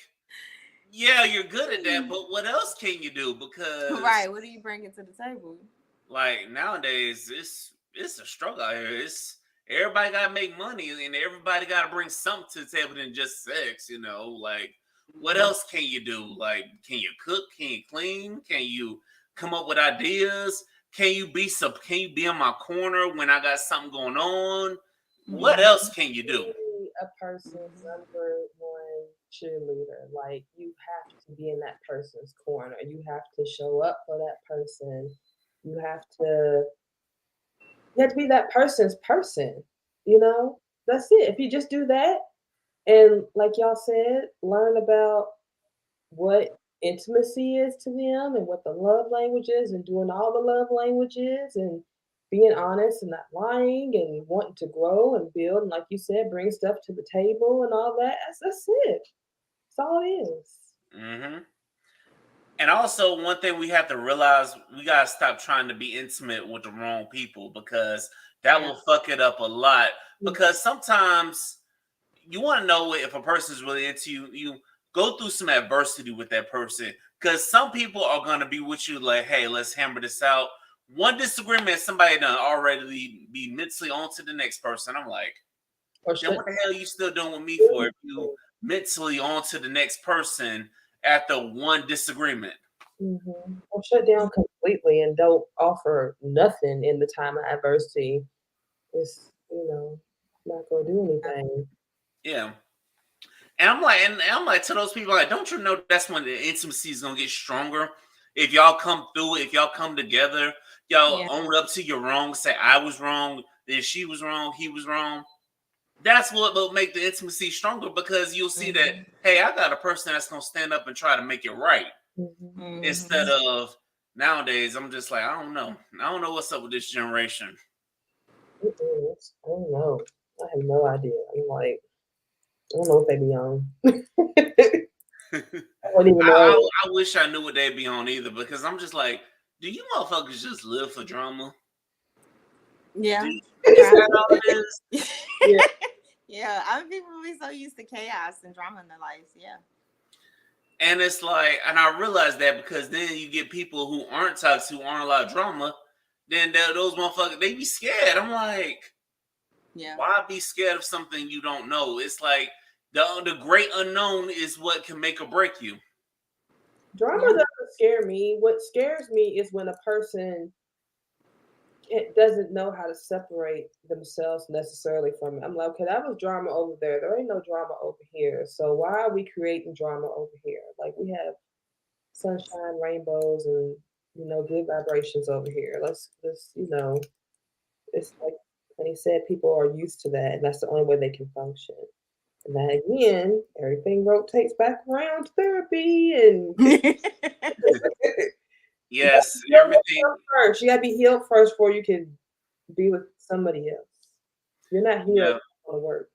S2: yeah, you're good at that, but what else can you do? Because
S1: right, what are you bringing to the table?
S2: like nowadays, it's a struggle out here. It's everybody gotta make money and everybody gotta bring something to the table than just sex, you know. Like, what else can you do? Like, can you cook? Can you clean? Can you come up with ideas? Can you be in my corner when I got something going on? What else can you do?
S3: A person's number one cheerleader. Like, you have to be in that person's corner. You have to show up for that person. You have to be that person's person. You know, that's it. If you just do that, and like y'all said, learn about what intimacy is to them and what the love language is, and doing all the love languages, and being honest and not lying, and wanting to grow and build, and like you said, bring stuff to the table and all that. That's it. That's all it is.
S2: Mm-hmm. And also, one thing we have to realize, we gotta stop trying to be intimate with the wrong people, because that will fuck it up a lot. Because sometimes you want to know if a person is really into you. You go through some adversity with that person, because some people are gonna be with you like, hey, let's hammer this out. One disagreement, somebody done already be mentally on to the next person. I'm like, then what the hell are you still doing with me for if you mentally on to the next person after one disagreement?
S3: Mm-hmm. Or shut down completely and don't offer nothing in the time of adversity. It's, not gonna do anything.
S2: Yeah. And I'm like to those people, like, don't you know that's when the intimacy is gonna get stronger? If y'all come through, if y'all come together, y'all own up to your wrong, say I was wrong, then she was wrong, he was wrong. That's what will make the intimacy stronger, because you'll see that, hey, I got a person that's gonna stand up and try to make it right. Instead of nowadays, I'm just like, I don't know what's up with this generation.
S3: I don't know. I have no idea. I'm like, I don't know what they be on. I don't even know.
S2: I wish I knew what they'd be on either, because I'm just like, do you motherfuckers just live for drama?
S1: Yeah.
S2: Is that all it is?
S3: Yeah.
S1: Yeah. I mean, people be so used to chaos and drama in their lives. Yeah.
S2: And it's like, and I realize that, because then you get people who aren't toxic, who aren't a lot of drama, then those motherfuckers, they be scared. I'm like, why be scared of something you don't know? It's like the great unknown is what can make or break you.
S3: Drama doesn't scare me. What scares me is when a person doesn't know how to separate themselves necessarily from it. I'm like, okay, that was drama over there. There ain't no drama over here. So why are we creating drama over here? Like, we have sunshine, rainbows, and good vibrations over here. Let's it's like he said, people are used to that, and that's the only way they can function. And then again, everything rotates back around to therapy, and
S2: yes,
S3: everything first. You gotta be healed first before you can be with somebody else. If you're not healed, it's not gonna work.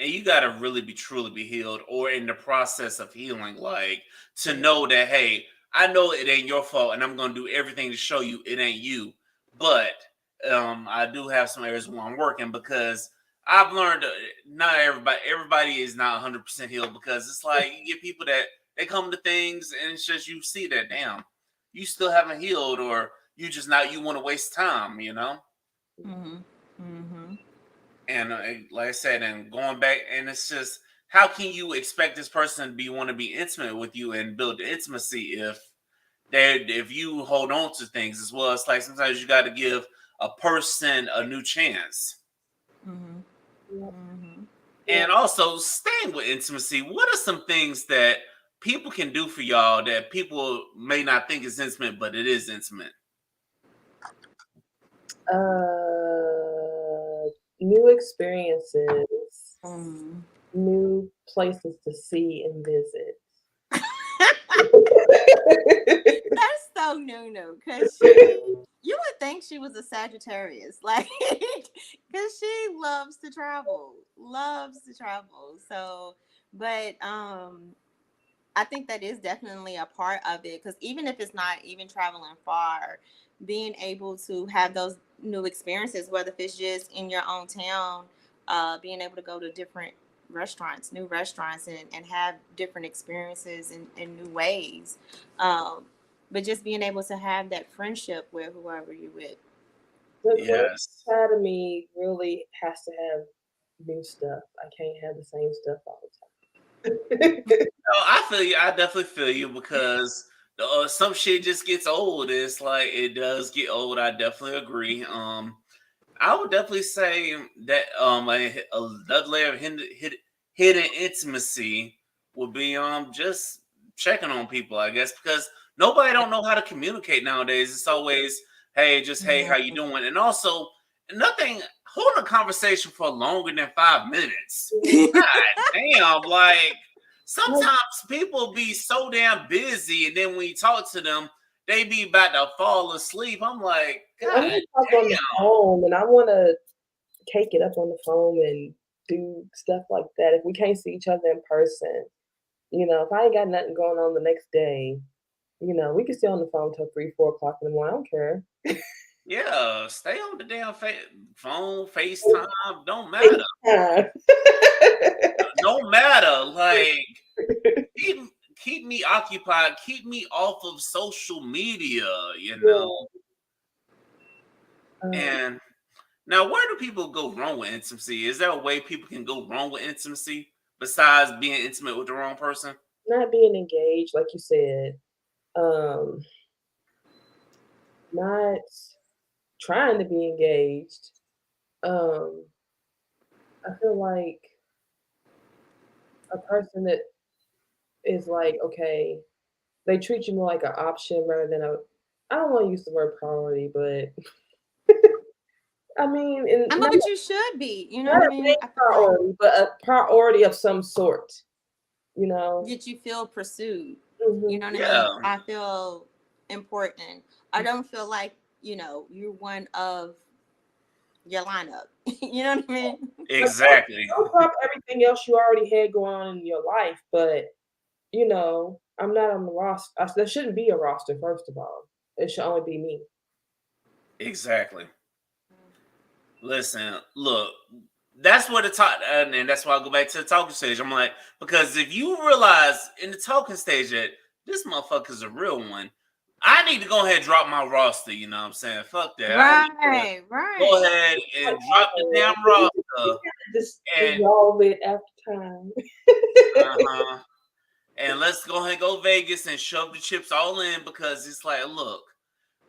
S2: And you gotta really truly be healed, or in the process of healing, like, to know that, hey, I know it ain't your fault, and I'm gonna do everything to show you it ain't you. But I do have some areas where I'm working, because I've learned not everybody is not 100% healed, because it's like you get people that they come to things and it's just, you see that, damn, you still haven't healed, or you just not, you want to waste time, And like I said, and going back, and it's just, how can you expect this person to want to be intimate with you and build intimacy if you hold on to things as well? It's like sometimes you got to give a person a new chance. And also, staying with intimacy, what are some things that people can do for y'all that people may not think is intimate, but it is intimate?
S3: New experiences, new places to see and visit.
S1: so new because you would think she was a Sagittarius, like, because she loves to travel. So, but I think that is definitely a part of it because even if it's not even traveling far, being able to have those new experiences, whether if it's just in your own town, being able to go to different new restaurants, and have different experiences in new ways. But just being able to have that friendship with whoever you're with.
S3: The
S2: Yes.
S3: side of me really has to have new stuff. I can't have the same stuff all the time.
S2: No, I feel you. I definitely feel you because some shit just gets old. It's like it does get old. I definitely agree. I would definitely say that another layer of hidden intimacy would be just checking on people, I guess, because nobody don't know how to communicate nowadays. It's always hey, just hey, how you doing, and also nothing holding a conversation for longer than 5 minutes. God damn, like sometimes people be so damn busy, and then when you talk to them, they be about to fall asleep. I'm like,
S3: I
S2: God
S3: want to talk on the phone, and I want to cake it up on the phone and do stuff like that. If we can't see each other in person, if I ain't got nothing going on the next day, we can stay on the phone till 3, 4 o'clock in the morning. I don't care.
S2: yeah, stay on the damn phone, FaceTime. Don't matter. Don't matter. Like keep me occupied. Keep me off of social media. And now, where do people go wrong with intimacy? Is there a way people can go wrong with intimacy besides being intimate with the wrong person?
S3: Not being engaged, like you said. Not trying to be engaged. I feel like a person that is like, okay, they treat you more like an option rather than I don't want to use the word priority, but I mean,
S1: But you should be,
S3: not
S1: what I
S3: a
S1: mean?
S3: main priority, but a priority of some sort,
S1: Did you feel pursued?
S3: Mm-hmm.
S1: You know what I mean? I feel important. I don't feel like, you're one of your lineup. You know what I mean?
S2: Exactly.
S3: Don't drop everything else you already had going on in your life, but I'm not on the roster. There shouldn't be a roster, first of all. It should only be me.
S2: Exactly. Listen, look, that's what the talk, and that's why I go back to the talking stage. I'm like, because if you realize in the talking stage that this motherfucker's a real one, I need to go ahead and drop my roster. You know what I'm saying? Fuck that.
S1: Right.
S2: Go ahead and drop the damn roster.
S3: Just dissolve it after time.
S2: And let's go ahead and go Vegas and shove the chips all in because it's like, look,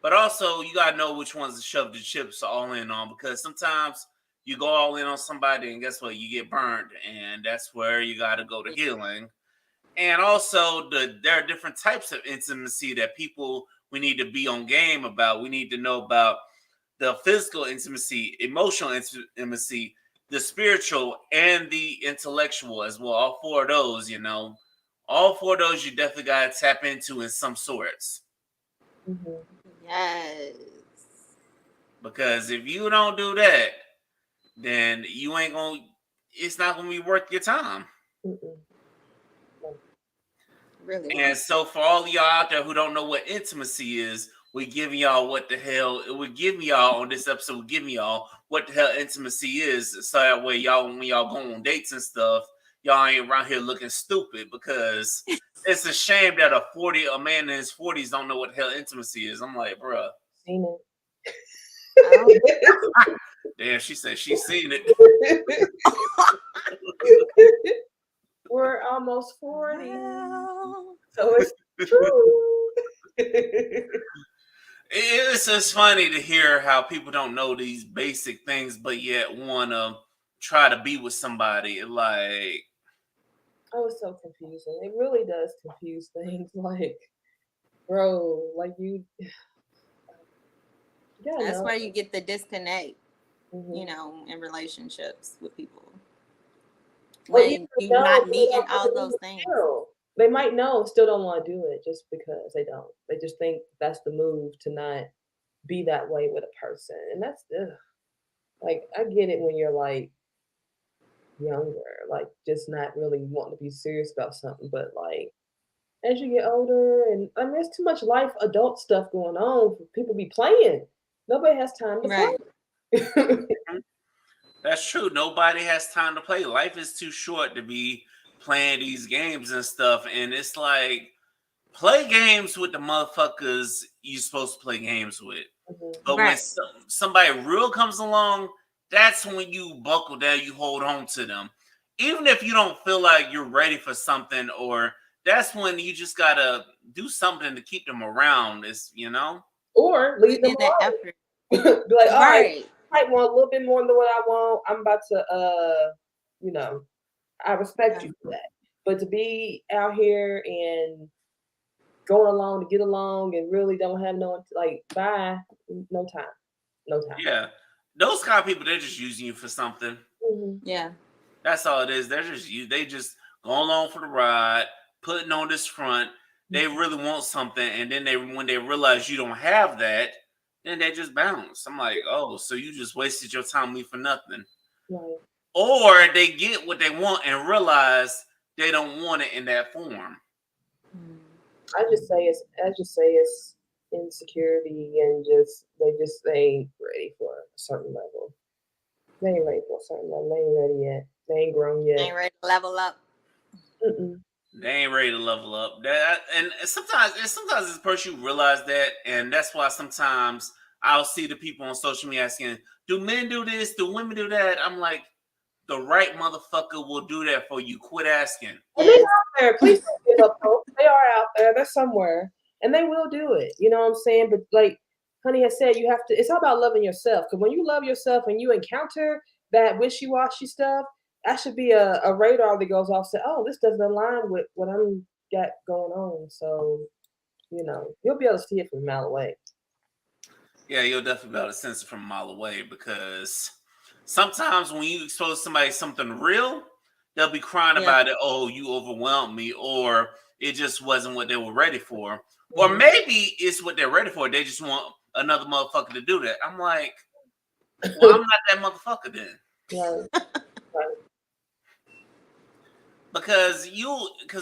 S2: but also you gotta know which ones to shove the chips all in on because sometimes you go all in on somebody and guess what? You get burned, and that's where you gotta go to healing. And also there are different types of intimacy that we need to be on game about. We need to know about the physical intimacy, emotional intimacy, the spiritual, and the intellectual as well. All four of those, all four of those you definitely got to tap into in some sorts.
S3: Mm-hmm.
S1: Yes.
S2: Because if you don't do that, then you ain't going to, it's not going to be worth your time.
S3: Mm-mm.
S1: Really.
S2: And so for all y'all out there who don't know what intimacy is, we're giving y'all what the hell, we're giving y'all on this episode, we're giving y'all what the hell intimacy is. So that way y'all, when y'all go on dates and stuff, y'all ain't around here looking stupid because it's a shame that a man in his 40s don't know what the hell intimacy is. I'm like, bruh.
S3: Seen
S2: it. Damn, she said she's seen it.
S3: We're almost 40.
S1: Well.
S3: So it's true.
S2: It's just funny to hear how people don't know these basic things, but yet want to try to be with somebody. Like,
S3: oh, it's so confusing. It really does confuse things. Like, bro, like you. Yeah,
S1: that's where you get the disconnect,
S3: mm-hmm.
S1: in relationships with people. When you're not meeting all those things.
S3: they might know, still don't want to do it just because they don't. They just think that's the move to not be that way with a person, and that's like I get it when you're like younger, like just not really wanting to be serious about something, but like as you get older, and I mean, there's too much life adult stuff going on for people to be playing. Nobody has time to
S1: Right.
S3: play.
S2: That's true. Nobody has time to play. Life is too short to be playing these games and stuff. And it's like, play games with the motherfuckers you're supposed to play games with. But when
S1: Right.
S2: somebody real comes along, that's when you buckle down, you hold on to them. Even if you don't feel like you're ready for something, or that's when you just gotta do something to keep them around. It's
S3: Or
S1: Put
S3: leave them
S1: in that
S3: alone.
S1: effort.
S3: Be like, all right,
S1: Right.
S3: I might want a little bit more than what I want. I'm about to I respect
S1: Yeah.
S3: you for that. But to be out here and going along to get along and really don't have no like bye, no time. No time.
S2: Yeah. Those kind of people, they're just using you for something.
S3: Mhm.
S1: Yeah.
S2: That's all it is. They're just you. They just go along for the ride, putting on this front. They really want something, and then when they realize you don't have that, then they just bounce. I'm like, oh, so you just wasted your time with me for nothing.
S3: Right.
S2: Or they get what they want and realize they don't want it in that form.
S1: Mm.
S3: I just say it's insecurity and they ain't ready for a certain level. They ain't ready for a certain level. They ain't ready yet. They ain't grown yet.
S1: Ain't ready to level up.
S3: Mm-mm.
S2: They ain't ready to level up. And sometimes it's first you realize that, and that's why sometimes I'll see the people on social media asking, "Do men do this? Do women do that?" I'm like, the right motherfucker will do that for you. Quit asking.
S3: And they're
S1: Yes.
S3: out there. Please don't give up hope. They are out there. They're somewhere, and they will do it. You know what I'm saying? But like Honey has said, you have to. It's all about loving yourself. Because when you love yourself and you encounter that wishy-washy stuff, that should be a radar that goes off. Say, oh, this doesn't align with what I'm got going on. So you'll be able to see it from a mile away.
S2: Yeah, you'll definitely be able to sense it from a mile away, because sometimes when you expose somebody something real, they'll be crying
S1: Yeah.
S2: about it. Oh, you overwhelmed me, or it just wasn't what they were ready for. Or
S3: Mhm.
S2: maybe it's what they're ready for. They just want another motherfucker to do that. I'm like, well, I'm not that motherfucker then.
S3: Right. Right.
S2: Because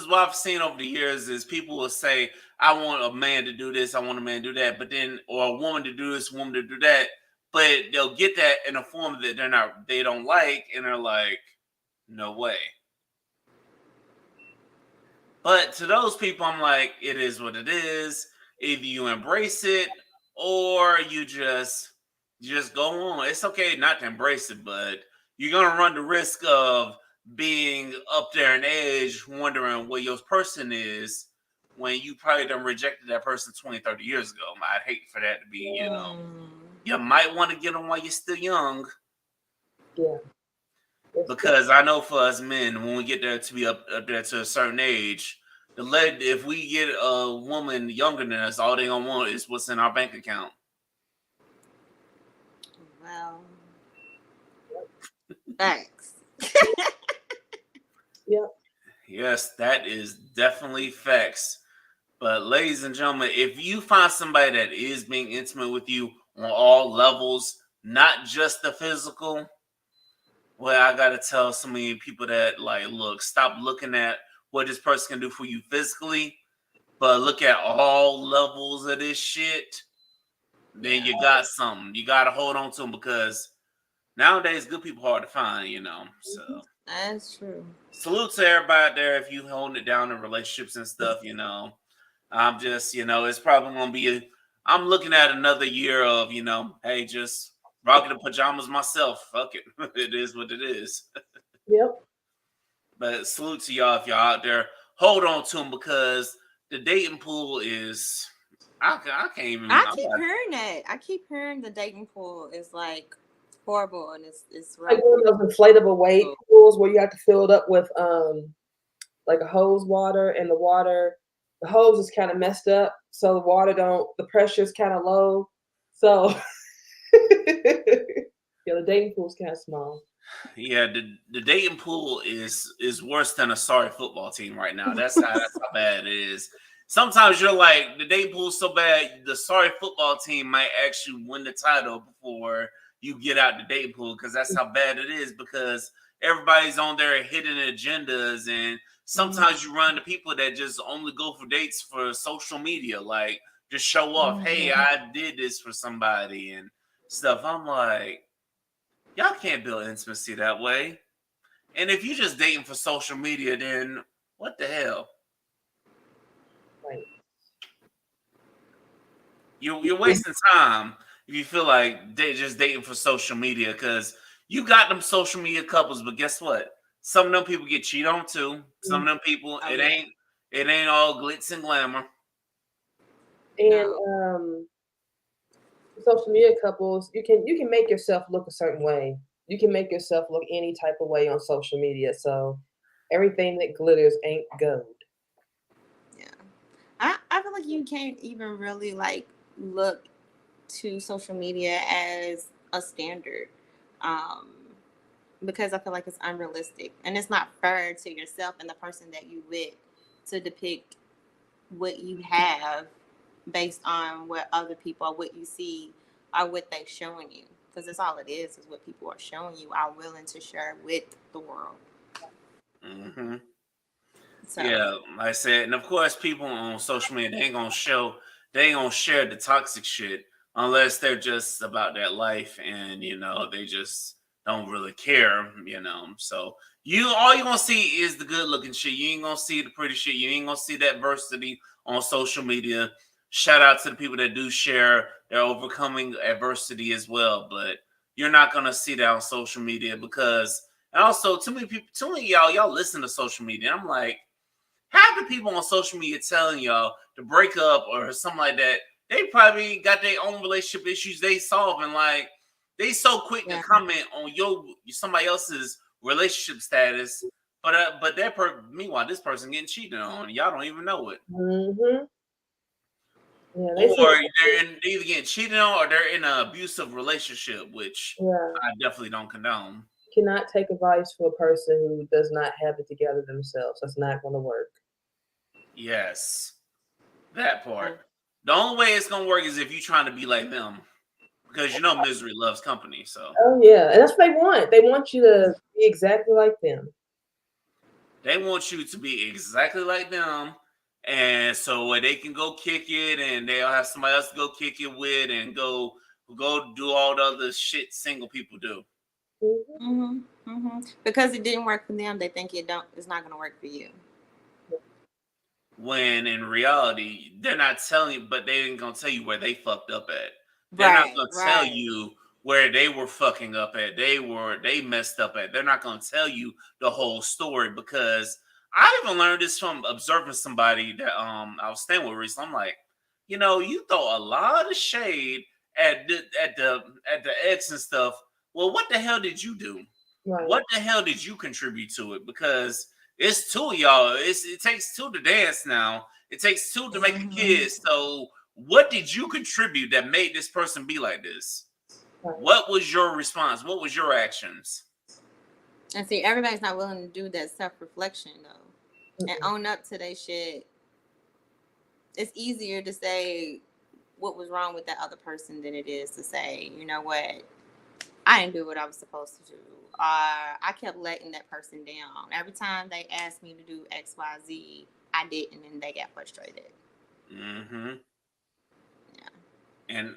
S2: what I've seen over the years is people will say, I want a man to do this, I want a man to do that, but then, or a woman to do this, woman to do that, but they'll get that in a form that they don't like, and they're like, no way. But to those people, I'm like, it is what it is. Either you embrace it, or you just go on. It's okay not to embrace it, but you're gonna run the risk of being up there in age, wondering where your person is when you probably done rejected that person 20, 30 years ago. I'd hate for that to be,
S1: Mm.
S2: you might want to get them while you're still young.
S3: Yeah.
S2: Because I know for us men, when we get there to be up there to a certain age, if we get a woman younger than us, all they gonna want is what's in our bank account.
S1: Well, thanks.
S3: Yep.
S2: Yes, that is definitely facts. But ladies and gentlemen, if you find somebody that is being intimate with you on all levels, not just the physical, well, I gotta tell so many people that, like, look, stop looking at what this person can do for you physically, but look at all levels of this shit. Then you got something. You gotta hold on to them, because nowadays good people hard to find. So
S1: That's true.
S2: salute to everybody out there if you holding it down in relationships and stuff. I'm just, it's probably gonna be. I'm looking at another year of, hey, just rocking the pajamas myself. Fuck it, it is what it is.
S3: Yep.
S2: But salute to y'all if y'all out there. Hold on to them, because the dating pool is. I can't even.
S1: I keep hearing that. I keep hearing the dating pool is like horrible, and it's
S3: Like
S1: rough.
S3: one of those inflatable wave pools where you have to fill it up with like a hose water, and the hose is kind of messed up, so the pressure is kind of low. So yeah, the dating pool is kind of small.
S2: Yeah, the dating pool is worse than a sorry football team right now. That's how bad it is. Sometimes you're like the dating pool's so bad, the sorry football team might actually win the title before you get out the dating pool because that's how bad it is. Because everybody's on their hidden agendas, and sometimes you run into people that just only go for dates for social media, like just show off. Hey, I did this for somebody and stuff. I'm like, y'all can't build intimacy that way. And if you're just dating for social media, then what the hell?
S3: Right.
S2: You're wasting time if you feel like they just dating for social media because you got them social media couples, but guess what? Some of them people get cheated on too. Some of them people,
S1: Oh,
S2: it ain't all glitz and glamour.
S3: And
S1: no.
S3: social media couples, you can make yourself look a certain way. You can make yourself look any type of way on social media. So everything that glitters ain't gold.
S1: Yeah. I feel like you can't even really like look to social media as a standard. Um, because I feel like it's unrealistic and it's not fair to yourself and the person that you with to depict what you have based on what other people or what you see or what they're showing you. Because that's all it is what people are showing you, are willing to share with the world.
S2: Hmm.
S1: So,
S2: Yeah, like I said, and of course, people on social media they ain't gonna share the toxic shit unless they're just about that life, and they just don't really care. So all you gonna see is the good looking shit. You ain't gonna see the pretty shit. You ain't gonna see that adversity on social media. Shout out to the people that do share their overcoming adversity as well, but you're not gonna see that on social media because, and also too many people, too many y'all listen to social media. I'm like, half the people on social media telling y'all to break up or something like that, they probably got their own relationship issues they solving. Like they so quick to
S1: yeah.
S2: comment on somebody else's relationship status, but meanwhile this person getting cheated on, y'all don't even know it,
S3: Mm-hmm. Yeah, they
S2: or
S3: say,
S2: they're either getting cheated on or they're in an abusive relationship, which
S3: yeah,
S2: I definitely don't condone.
S3: cannot take advice from a person who does not have it together themselves. That's not going to work.
S2: Yes, that part. The only way it's gonna work is if you're trying to be like them. Because misery loves company. So
S3: Oh yeah, and that's what they want. They want you to be exactly like them.
S2: they want you to be exactly like them. And so they can go kick it and they'll have somebody else to go kick it with and go do all the other shit single people do.
S1: Because it didn't work for them, they think it's not going to work for you.
S2: When in reality, they're not telling you, but they ain't gonna tell you where they fucked up at. They're not
S1: Right,
S2: gonna tell
S1: right.
S2: you where they were fucking up at. They messed up at. They're not gonna tell you the whole story because I even learned this from observing somebody that I was staying with recently. I'm like, you throw a lot of shade at the ex and stuff. Well, what the hell did you do?
S3: Right.
S2: What the hell did you contribute to it? Because it's two of y'all. It takes two to dance now. It takes two to make a kid. So what did you contribute that made this person be like this?
S3: Right.
S2: What was your response? What was your actions?
S1: And see, everybody's not willing to do that self-reflection though, and
S3: Mm-mm.
S1: own up to their shit. It's easier to say what was wrong with that other person than it is to say, you know what, I didn't do what I was supposed to do. I kept letting that person down. Every time they asked me to do X, Y, Z, I didn't, and they got frustrated.
S2: Mm-hmm.
S1: Yeah.
S2: And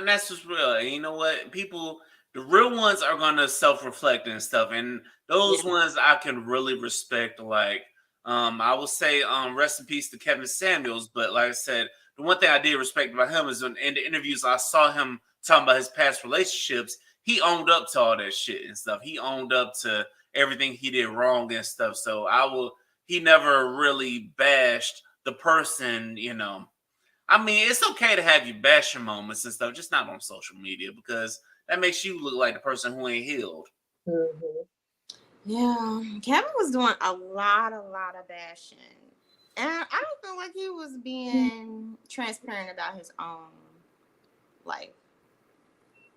S2: that's just real. And you know what? The real ones are gonna self-reflect and stuff. And those
S1: Yeah.
S2: ones I can really respect. Like, I will say, rest in peace to Kevin Samuels. But like I said, the one thing I did respect about him is in the interviews I saw him talking about his past relationships, he owned up to all that shit and stuff. He owned up to everything he did wrong and stuff. So he never really bashed the person. I mean, it's okay to have your bashing moments and stuff, just not on social media because that makes you look like the person who ain't healed.
S3: Mm-hmm.
S1: Yeah. Kevin was doing a lot of bashing. And I don't feel like he was being transparent about his own life.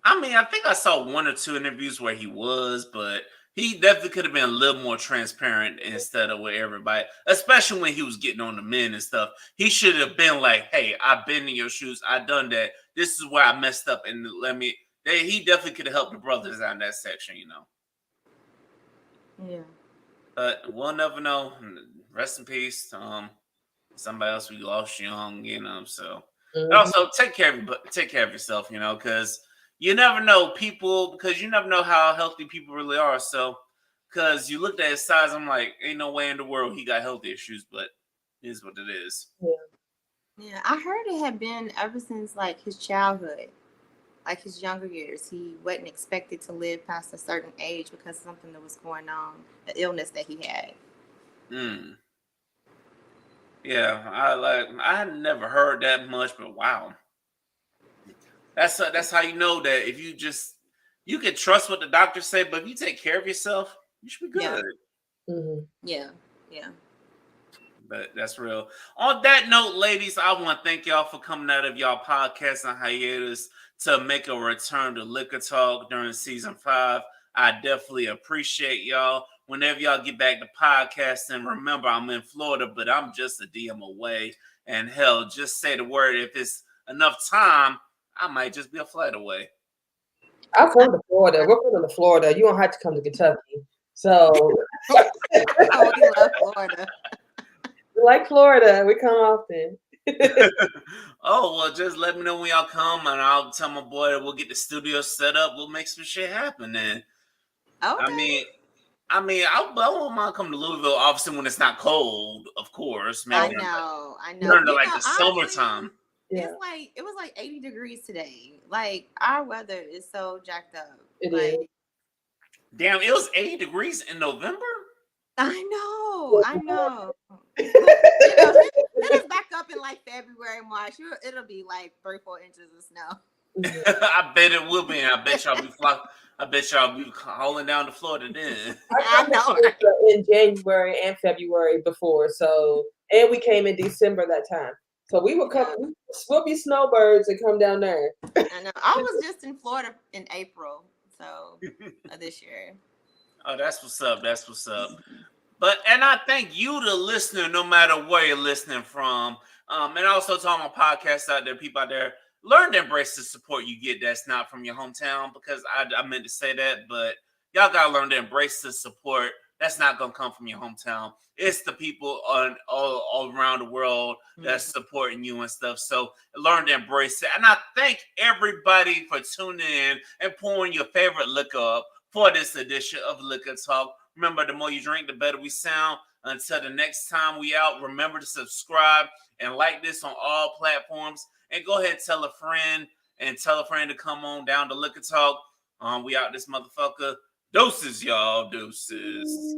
S2: I mean, I think I saw 1 or 2 interviews where he was, but he definitely could have been a little more transparent instead of with everybody, especially when he was getting on the men and stuff. He should have been like, "Hey, I've been in your shoes. I done that. This is where I messed up, and let me." He definitely could have helped the brothers out in that section, you know.
S1: Yeah.
S2: But we'll never know. Rest in peace. Somebody else we lost young, you know. So, and also take care of yourself, you know, because you never know people, because you never know how healthy people really are. So, because you looked at his size, I'm like, ain't no way in the world he got health issues, but it is what it is.
S1: Yeah, I heard it had been ever since like his childhood, like his younger years. He wasn't expected to live past a certain age because of something that was going on, the illness that he had.
S2: Mm. Yeah, I had never heard that much, but wow, that's how you know that if you can trust what the doctors say, but if you take care of yourself, you should be
S1: Yeah.
S2: good.
S3: Mm-hmm.
S1: Yeah. Yeah.
S2: But that's real. On that note, ladies, I want to thank y'all for coming out of y'all podcast on hiatus to make a return to Liquor Talk during season 5. I definitely appreciate y'all. Whenever y'all get back to podcasting, remember I'm in Florida, but I'm just a DM away. And hell, just say the word. If it's enough time, I might just be a flight away.
S3: I'll come to Florida. We're coming to Florida. You don't have to come to Kentucky. So
S1: Oh, we love Florida.
S3: we like Florida. We come often.
S2: Oh, well, just let me know when y'all come, and I'll tell my boy that we'll get the studio set up. We'll make some shit happen then.
S1: Okay.
S2: I won't mind coming to Louisville, obviously when it's not cold, of course.
S1: I
S2: Maybe
S1: know.
S2: during
S1: You
S2: like
S1: know,
S2: the
S1: honestly,
S2: summertime.
S3: Yeah,
S1: it was like 80 degrees today. Like our weather is so jacked up.
S3: it
S1: Like
S3: is.
S2: Damn, it was 80 degrees in November?
S1: I know. But you know, hit us back up in like February, March. It'll be like 3-4 inches of snow.
S2: I bet it will be, and I bet y'all be hauling down to Florida then.
S1: I know, right?
S3: In January and February before, and we came in December that time. So we will come.
S1: Yeah.
S3: We'll be snowbirds and come down there.
S1: I know. I was just in Florida in April, so this year.
S2: Oh, that's what's up. That's what's up. And I thank you, the listener, no matter where you're listening from. And also to all my podcasts out there, people out there, learn to embrace the support you get that's not from your hometown, because I meant to say that, but y'all gotta learn to embrace the support that's not gonna come from your hometown. It's the people all around the world that's supporting you and stuff. So learn to embrace it. And I thank everybody for tuning in and pouring your favorite liquor up for this edition of Liquor Talk. Remember, the more you drink, the better we sound. Until the next time we out, remember to subscribe and like this on all platforms. And go ahead and tell a friend to come on down to Liquor Talk. We out this motherfucker. Deuces, y'all. Deuces.